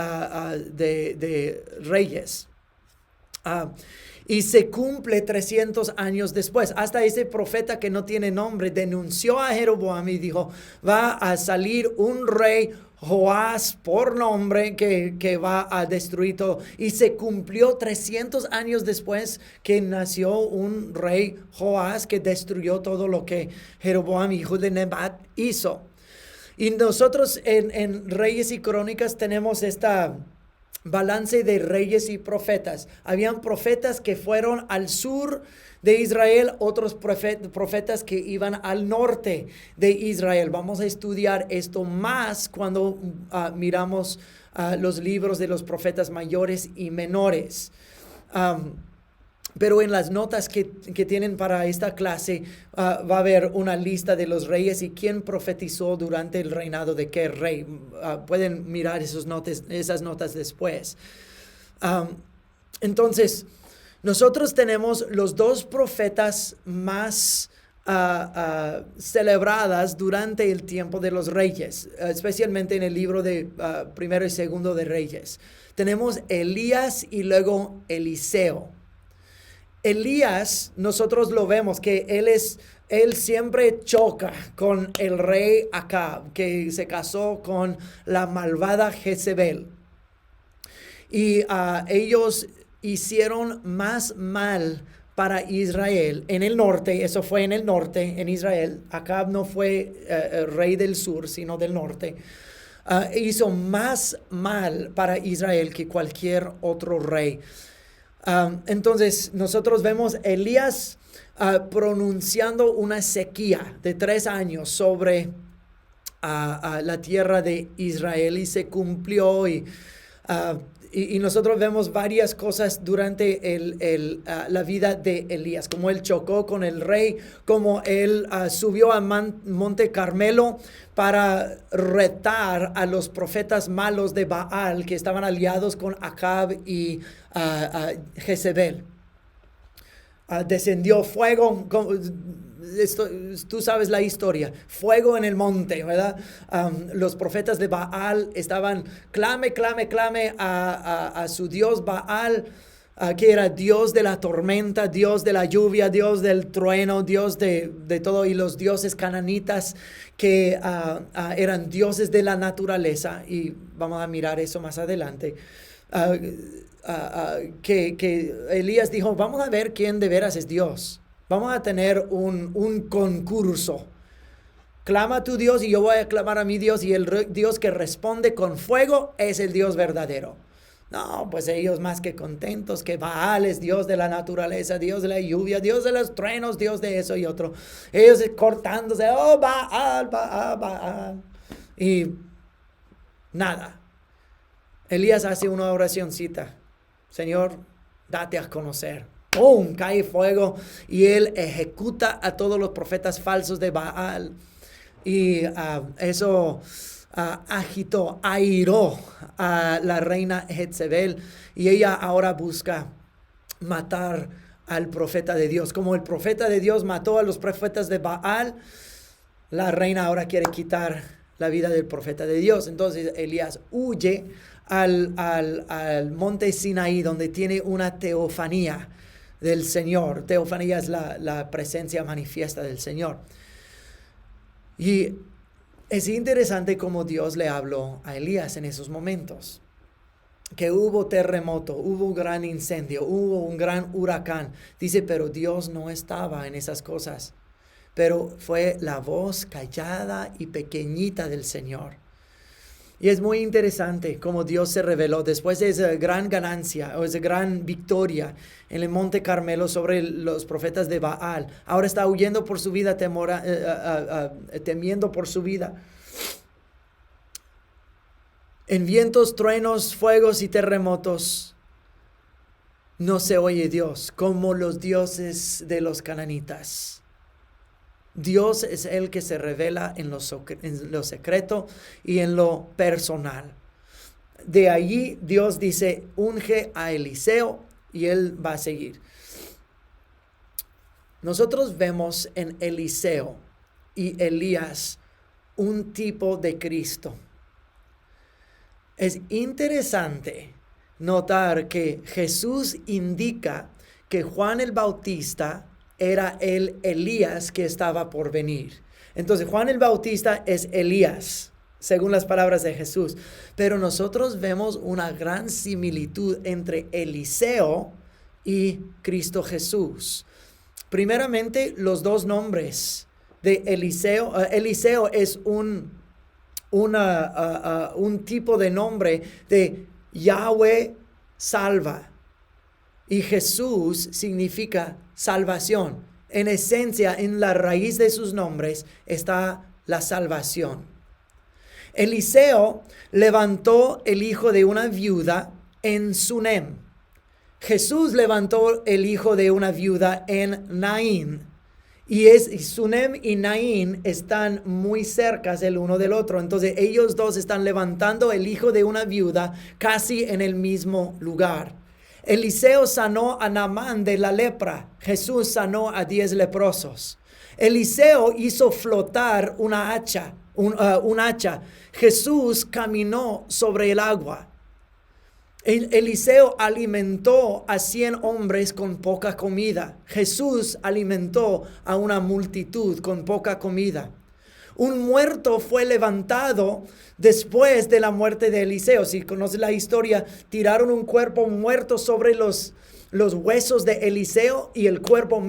Reyes. Y se cumple 300 años después. Hasta ese profeta que no tiene nombre denunció a Jeroboam y dijo, va a salir un rey Joás por nombre que va a destruir todo. Y se cumplió 300 años después que nació un rey Joás que destruyó todo lo que Jeroboam, hijo de Nebat, hizo. Y nosotros en Reyes y Crónicas tenemos esta balance de reyes y profetas. Habían profetas que fueron al sur de Israel, otros profetas que iban al norte de Israel. Vamos a estudiar esto más cuando miramos los libros de los profetas mayores y menores. Pero en las notas que tienen para esta clase va a haber una lista de los reyes y quién profetizó durante el reinado de qué rey. Pueden mirar esas notas después. Entonces, nosotros tenemos los dos profetas más celebradas durante el tiempo de los reyes, especialmente en el libro de Primero y Segundo de Reyes. Tenemos Elías y luego Eliseo. Elías, nosotros lo vemos que él siempre choca con el rey Acab, que se casó con la malvada Jezebel. Y ellos hicieron más mal para Israel en el norte. Eso fue en el norte, en Israel. Acab no fue rey del sur, sino del norte. Hizo más mal para Israel que cualquier otro rey. Entonces nosotros vemos Elías pronunciando una sequía de 3 años sobre la tierra de Israel y se cumplió y nosotros vemos varias cosas durante la vida de Elías, como él chocó con el rey, como él subió a Monte Carmelo para retar a los profetas malos de Baal que estaban aliados con Acab y Jezebel. Descendió fuego, tú sabes la historia, fuego en el monte, ¿verdad? Los profetas de Baal estaban clame a su dios Baal que era Dios de la tormenta, Dios de la lluvia, Dios del trueno, Dios de todo, y los dioses cananitas que eran dioses de la naturaleza, y vamos a mirar eso más adelante, que Elías dijo, vamos a ver quién de veras es Dios, vamos a tener un concurso. Clama a tu Dios y yo voy a clamar a mi Dios, y el Dios que responde con fuego es el Dios verdadero. No, pues ellos más que contentos que Baal es Dios de la naturaleza, Dios de la lluvia, Dios de los truenos, Dios de eso y otro. Ellos cortándose, oh, Baal, Baal, Baal. Y nada. Elías hace una oracioncita. Señor, date a conocer. ¡Pum! Cae fuego y él ejecuta a todos los profetas falsos de Baal. Y eso airó a la reina Jezebel, y ella ahora busca matar al profeta de Dios. Como el profeta de Dios mató a los profetas de Baal, la reina ahora quiere quitar la vida del profeta de Dios. Entonces Elías huye al monte Sinaí, donde tiene una teofanía del Señor. Teofanía es la presencia manifiesta del Señor. Y es interesante cómo Dios le habló a Elías en esos momentos. Que hubo terremoto, hubo un gran incendio, hubo un gran huracán. Dice, pero Dios no estaba en esas cosas. Pero fue la voz callada y pequeñita del Señor. Y es muy interesante cómo Dios se reveló después de esa gran ganancia o esa gran victoria en el Monte Carmelo sobre los profetas de Baal. Ahora está huyendo por su vida, temiendo por su vida. En vientos, truenos, fuegos y terremotos no se oye Dios como los dioses de los cananitas. Dios es el que se revela en lo secreto y en lo personal. De allí Dios dice, unge a Eliseo, y él va a seguir. Nosotros vemos en Eliseo y Elías un tipo de Cristo. Es interesante notar que Jesús indica que Juan el Bautista era el Elías que estaba por venir. Entonces Juan el Bautista es Elías, según las palabras de Jesús. Pero nosotros vemos una gran similitud entre Eliseo y Cristo Jesús. Primeramente, los dos nombres de Eliseo. Eliseo es un tipo de nombre de Yahweh salva. Y Jesús significa salvación. En esencia, en la raíz de sus nombres está la salvación. Eliseo levantó el hijo de una viuda en Sunem. Jesús levantó el hijo de una viuda en Naín. Y Sunem y Naín están muy cerca el uno del otro. Entonces ellos dos están levantando el hijo de una viuda casi en el mismo lugar. Eliseo sanó a Naamán de la lepra. Jesús sanó a 10 leprosos. Eliseo hizo flotar una hacha. Jesús caminó sobre el agua. Eliseo alimentó a 100 hombres con poca comida. Jesús alimentó a una multitud con poca comida. Un muerto fue levantado después de la muerte de Eliseo. Si conoces la historia, tiraron un cuerpo muerto sobre los huesos de Eliseo, y el cuerpo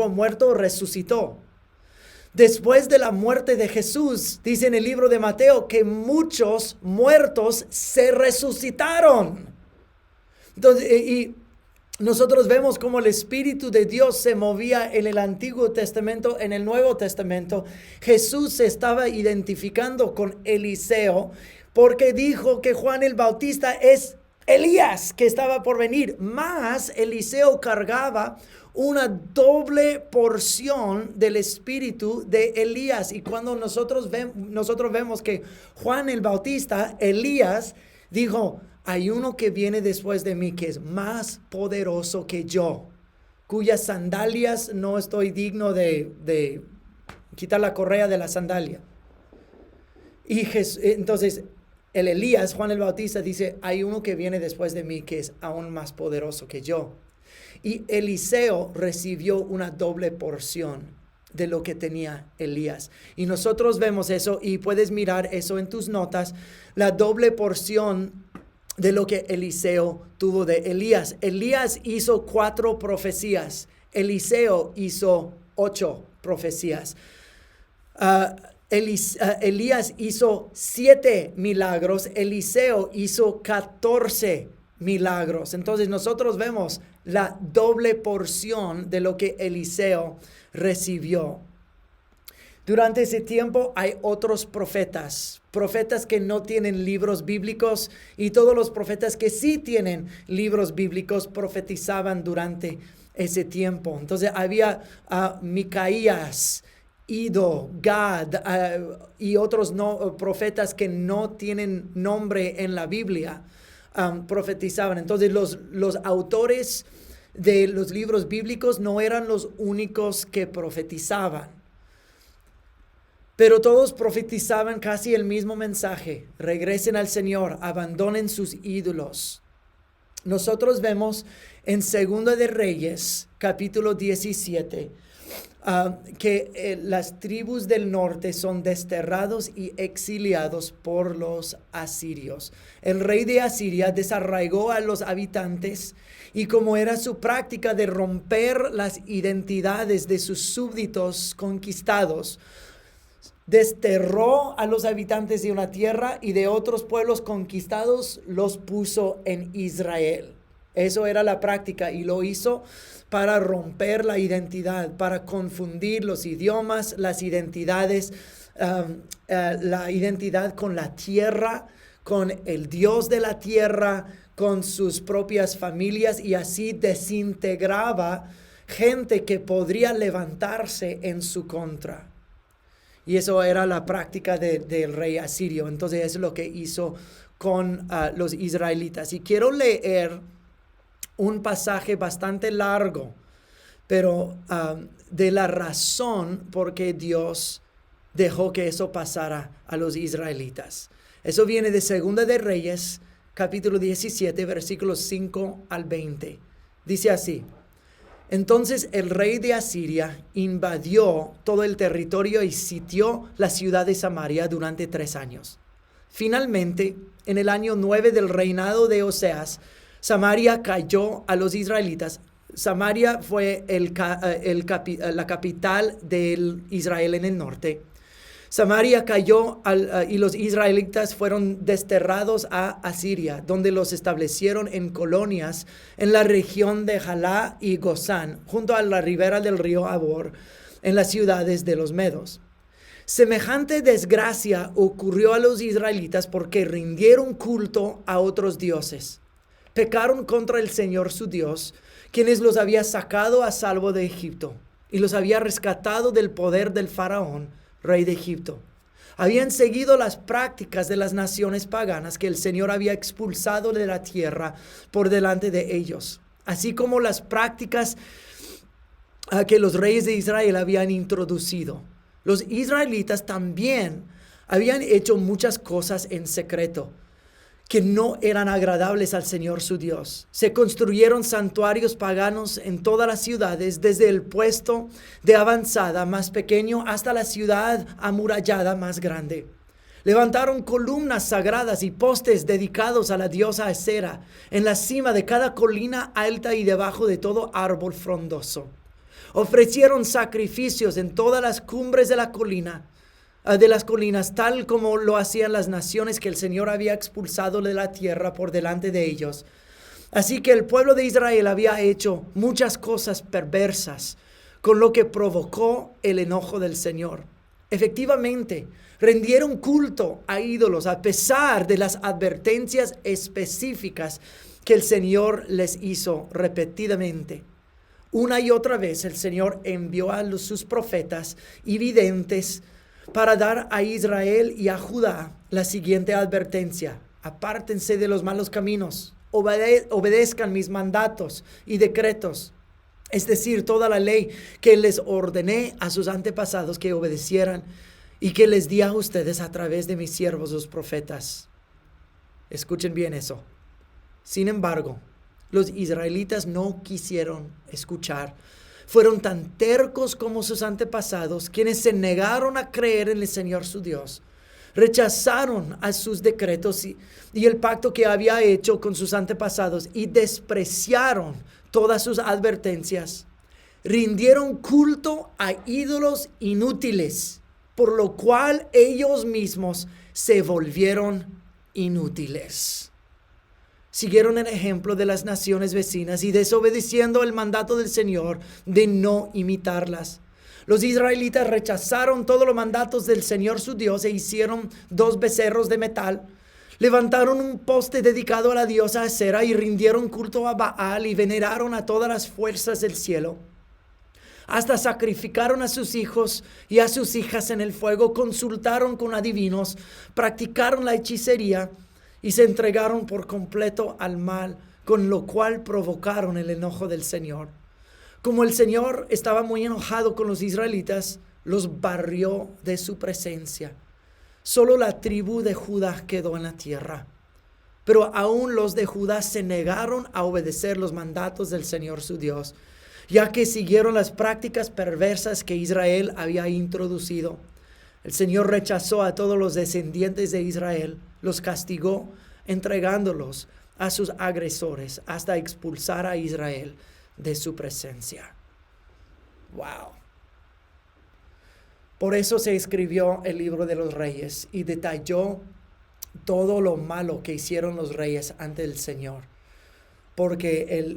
muerto resucitó. Después de la muerte de Jesús, dice en el libro de Mateo que muchos muertos se resucitaron. Entonces, y nosotros vemos cómo el Espíritu de Dios se movía en el Antiguo Testamento, en el Nuevo Testamento. Jesús se estaba identificando con Eliseo porque dijo que Juan el Bautista es Elías que estaba por venir. Más Eliseo cargaba una doble porción del espíritu de Elías. Y cuando nosotros vemos que Juan el Bautista, Elías, dijo, hay uno que viene después de mí que es más poderoso que yo, cuyas sandalias no estoy digno de quitar la correa de la sandalia. Y entonces el Elías, Juan el Bautista, dice, hay uno que viene después de mí que es aún más poderoso que yo. Y Eliseo recibió una doble porción de lo que tenía Elías. Y nosotros vemos eso y puedes mirar eso en tus notas, la doble porción de lo que Eliseo tuvo de Elías. Elías hizo 4 profecías, Eliseo hizo 8 profecías. Elías hizo 7 milagros, Eliseo hizo 14 milagros. Entonces nosotros vemos la doble porción de lo que Eliseo recibió. Durante ese tiempo hay otros profetas que no tienen libros bíblicos, y todos los profetas que sí tienen libros bíblicos profetizaban durante ese tiempo. Entonces había Micaías, Ido, Gad y otros profetas que no tienen nombre en la Biblia profetizaban. Entonces los autores de los libros bíblicos no eran los únicos que profetizaban, pero todos profetizaban casi el mismo mensaje: regresen al Señor, abandonen sus ídolos. Nosotros vemos en 2 de Reyes, capítulo 17, que las tribus del norte son desterrados y exiliados por los asirios. El rey de Asiria desarraigó a los habitantes, y como era su práctica de romper las identidades de sus súbditos conquistados, desterró a los habitantes de una tierra y de otros pueblos conquistados los puso en Israel. Eso era la práctica, y lo hizo para romper la identidad, para confundir los idiomas, las identidades, la identidad con la tierra, con el Dios de la tierra, con sus propias familias, y así desintegraba gente que podría levantarse en su contra. Y eso era la práctica del rey asirio. Entonces eso es lo que hizo con los israelitas. Y quiero leer un pasaje bastante largo, pero de la razón por qué Dios dejó que eso pasara a los israelitas. Eso viene de 2 de Reyes, capítulo 17, versículos 5 al 20. Dice así: entonces el rey de Asiria invadió todo el territorio y sitió la ciudad de Samaria durante 3 años. Finalmente, en el año 9 del reinado de Oseas, Samaria cayó a los israelitas. Samaria fue la capital de Israel en el norte. Samaria cayó y los israelitas fueron desterrados a Asiria, donde los establecieron en colonias en la región de Jalá y Gozán, junto a la ribera del río Abor, en las ciudades de los medos. Semejante desgracia ocurrió a los israelitas porque rindieron culto a otros dioses. Pecaron contra el Señor su Dios, quienes los había sacado a salvo de Egipto y los había rescatado del poder del faraón, rey de Egipto. Habían seguido las prácticas de las naciones paganas que el Señor había expulsado de la tierra por delante de ellos, así como las prácticas que los reyes de Israel habían introducido. Los israelitas también habían hecho muchas cosas en secreto que no eran agradables al Señor su Dios. Se construyeron santuarios paganos en todas las ciudades, desde el puesto de avanzada más pequeño hasta la ciudad amurallada más grande. Levantaron columnas sagradas y postes dedicados a la diosa Asera en la cima de cada colina alta y debajo de todo árbol frondoso. Ofrecieron sacrificios en todas las cumbres de las colinas, tal como lo hacían las naciones que el Señor había expulsado de la tierra por delante de ellos. Así que el pueblo de Israel había hecho muchas cosas perversas, con lo que provocó el enojo del Señor. Efectivamente, rindieron culto a ídolos a pesar de las advertencias específicas que el Señor les hizo repetidamente. Una y otra vez el Señor envió a sus profetas y videntes para dar a Israel y a Judá la siguiente advertencia: apártense de los malos caminos, obedezcan mis mandatos y decretos, es decir, toda la ley que les ordené a sus antepasados que obedecieran y que les di a ustedes a través de mis siervos los profetas. Escuchen bien eso. Sin embargo, los israelitas no quisieron escuchar. Fueron tan tercos como sus antepasados, quienes se negaron a creer en el Señor su Dios. Rechazaron a sus decretos y el pacto que había hecho con sus antepasados y despreciaron todas sus advertencias. Rindieron culto a ídolos inútiles, por lo cual ellos mismos se volvieron inútiles. Siguieron el ejemplo de las naciones vecinas y desobedeciendo el mandato del Señor de no imitarlas. Los israelitas rechazaron todos los mandatos del Señor su Dios e hicieron 2 becerros de metal. Levantaron un poste dedicado a la diosa Acera y rindieron culto a Baal y veneraron a todas las fuerzas del cielo. Hasta sacrificaron a sus hijos y a sus hijas en el fuego, consultaron con adivinos, practicaron la hechicería y se entregaron por completo al mal, con lo cual provocaron el enojo del Señor. Como el Señor estaba muy enojado con los israelitas, los barrió de su presencia. Solo la tribu de Judá quedó en la tierra. Pero aún los de Judá se negaron a obedecer los mandatos del Señor su Dios, ya que siguieron las prácticas perversas que Israel había introducido. El Señor rechazó a todos los descendientes de Israel, los castigó, entregándolos a sus agresores hasta expulsar a Israel de su presencia. Wow. Por eso se escribió el libro de los reyes y detalló todo lo malo que hicieron los reyes ante el Señor. Porque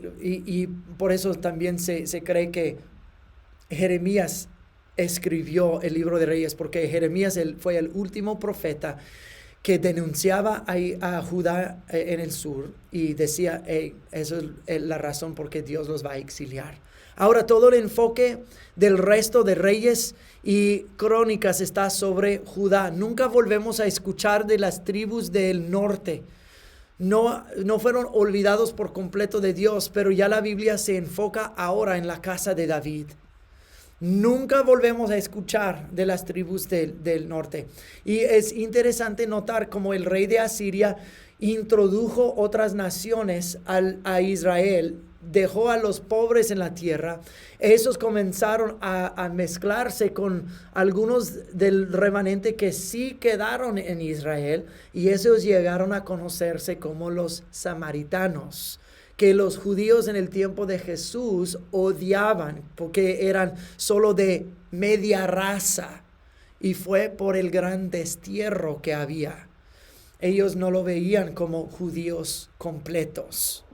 por eso también se cree que Jeremías escribió el libro de Reyes, porque Jeremías fue el último profeta que denunciaba a Judá en el sur y decía, eso es la razón por qué Dios los va a exiliar. Ahora todo el enfoque del resto de Reyes y Crónicas está sobre Judá. Nunca volvemos a escuchar de las tribus del norte. No fueron olvidados por completo de Dios, pero ya la Biblia se enfoca ahora en la casa de David. Nunca volvemos a escuchar de las tribus del norte. Y es interesante notar cómo el rey de Asiria introdujo otras naciones a Israel, dejó a los pobres en la tierra. Esos comenzaron a mezclarse con algunos del remanente que sí quedaron en Israel, y esos llegaron a conocerse como los samaritanos, que los judíos en el tiempo de Jesús odiaban porque eran solo de media raza, y fue por el gran destierro que había. Ellos no lo veían como judíos completos,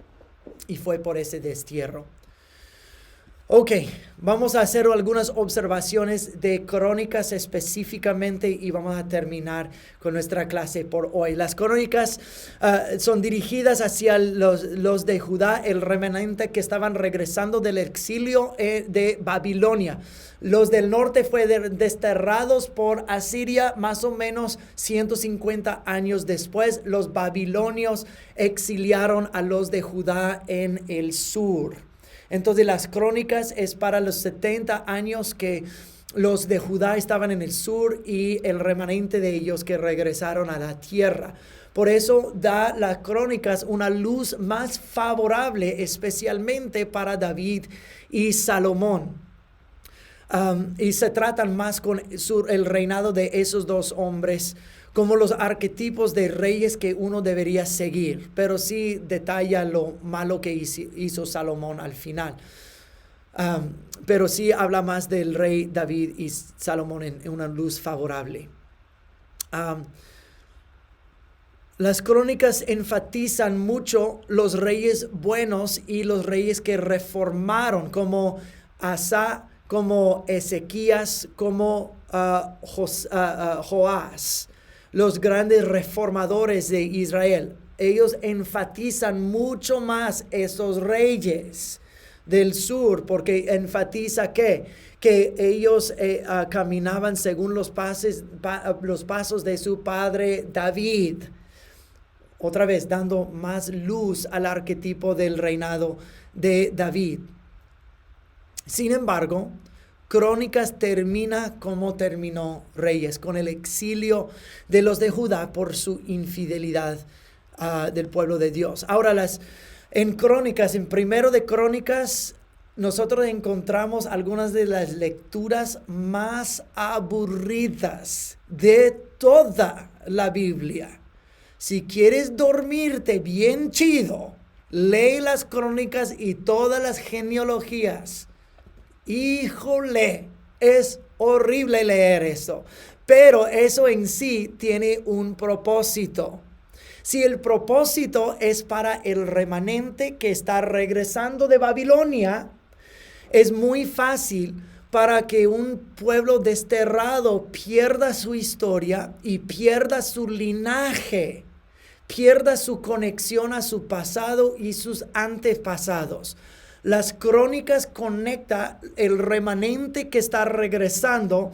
y fue por ese destierro. Ok, vamos a hacer algunas observaciones de Crónicas específicamente y vamos a terminar con nuestra clase por hoy. Las Crónicas son dirigidas hacia los de Judá, el remanente que estaban regresando del exilio de Babilonia. Los del norte fueron desterrados por Asiria más o menos 150 años después. Los babilonios exiliaron a los de Judá en el sur. Entonces las Crónicas es para los 70 años que los de Judá estaban en el sur y el remanente de ellos que regresaron a la tierra. Por eso da las Crónicas una luz más favorable, especialmente para David y Salomón. Y se tratan más con el reinado de esos dos hombres como los arquetipos de reyes que uno debería seguir, pero sí detalla lo malo que hizo Salomón al final. Pero sí habla más del rey David y Salomón en una luz favorable. Las Crónicas enfatizan mucho los reyes buenos y los reyes que reformaron, como Asa, como Ezequías, como Joás, los grandes reformadores de Israel. Ellos enfatizan mucho más esos reyes del sur, porque enfatiza que ellos caminaban según los pasos de su padre David. Otra vez, dando más luz al arquetipo del reinado de David. Sin embargo, Crónicas termina como terminó Reyes, con el exilio de los de Judá por su infidelidad del pueblo de Dios. Ahora, en Crónicas, en Primero de Crónicas, nosotros encontramos algunas de las lecturas más aburridas de toda la Biblia. Si quieres dormirte bien chido, lee las Crónicas y todas las genealogías. Híjole, es horrible leer eso. Pero eso en sí tiene un propósito. Si el propósito es para el remanente que está regresando de Babilonia, es muy fácil para que un pueblo desterrado pierda su historia y pierda su linaje, pierda su conexión a su pasado y sus antepasados. Las Crónicas conecta el remanente que está regresando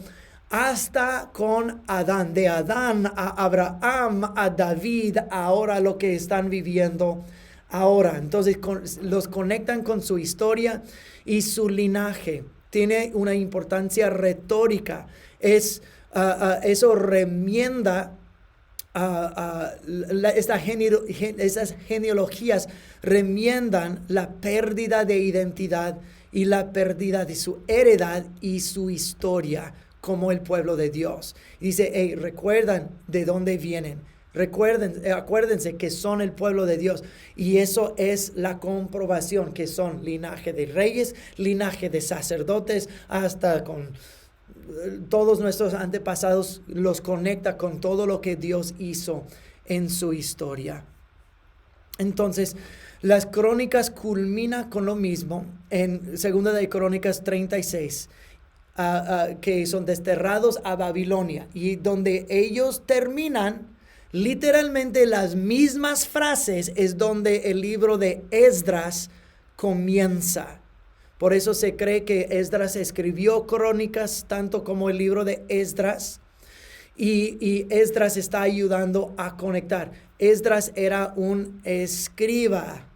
hasta con Adán, de Adán a Abraham, a David, ahora lo que están viviendo ahora. Entonces los conectan con su historia y su linaje. Tiene una importancia retórica. Eso remienda esas genealogías remiendan la pérdida de identidad y la pérdida de su heredad y su historia como el pueblo de Dios. Dice, hey, recuerdan de dónde vienen. Acuérdense que son el pueblo de Dios. Y eso es la comprobación que son linaje de reyes, linaje de sacerdotes, hasta con todos nuestros antepasados los conecta con todo lo que Dios hizo en su historia. Entonces, las Crónicas culminan con lo mismo en 2 de Crónicas 36. Que son desterrados a Babilonia y donde ellos terminan literalmente las mismas frases es donde el libro de Esdras comienza. Por eso se cree que Esdras escribió Crónicas tanto como el libro de Esdras y Esdras está ayudando a conectar. Esdras era un escriba.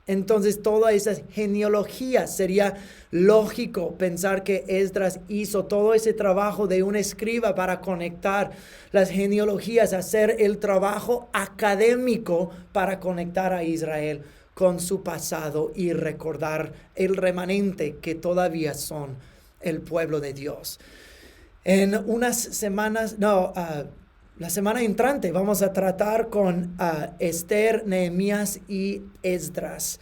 Entonces, todas esas genealogías, sería lógico pensar que Esdras hizo todo ese trabajo de un escriba para conectar las genealogías, hacer el trabajo académico para conectar a Israel con su pasado y recordar el remanente que todavía son el pueblo de Dios. En unas semanas, la semana entrante vamos a tratar con Esther, Nehemías y Esdras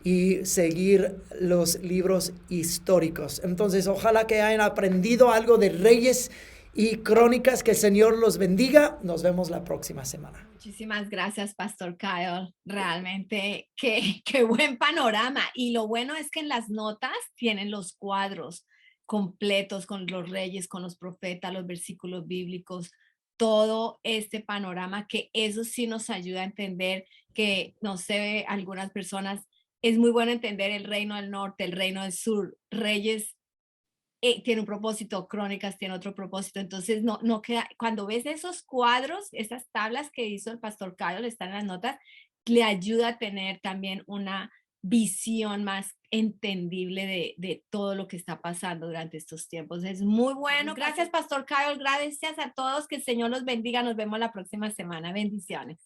y seguir los libros históricos. Entonces, ojalá que hayan aprendido algo de Reyes y Crónicas. Que el Señor los bendiga. Nos vemos la próxima semana. Muchísimas gracias, Pastor Kyle. Realmente, qué buen panorama. Y lo bueno es que en las notas tienen los cuadros completos con los reyes, con los profetas, los versículos bíblicos, todo este panorama, que eso sí nos ayuda a entender que, no sé, algunas personas, es muy bueno entender el reino del norte, el reino del sur, Reyes tiene un propósito, Crónicas tiene otro propósito, entonces no queda, cuando ves esos cuadros, esas tablas que hizo el pastor Kyle, están en las notas, le ayuda a tener también una visión más entendible de todo lo que está pasando durante estos tiempos. Es muy bueno. Gracias, Pastor Kyle. Gracias a todos. Que el Señor los bendiga. Nos vemos la próxima semana. Bendiciones.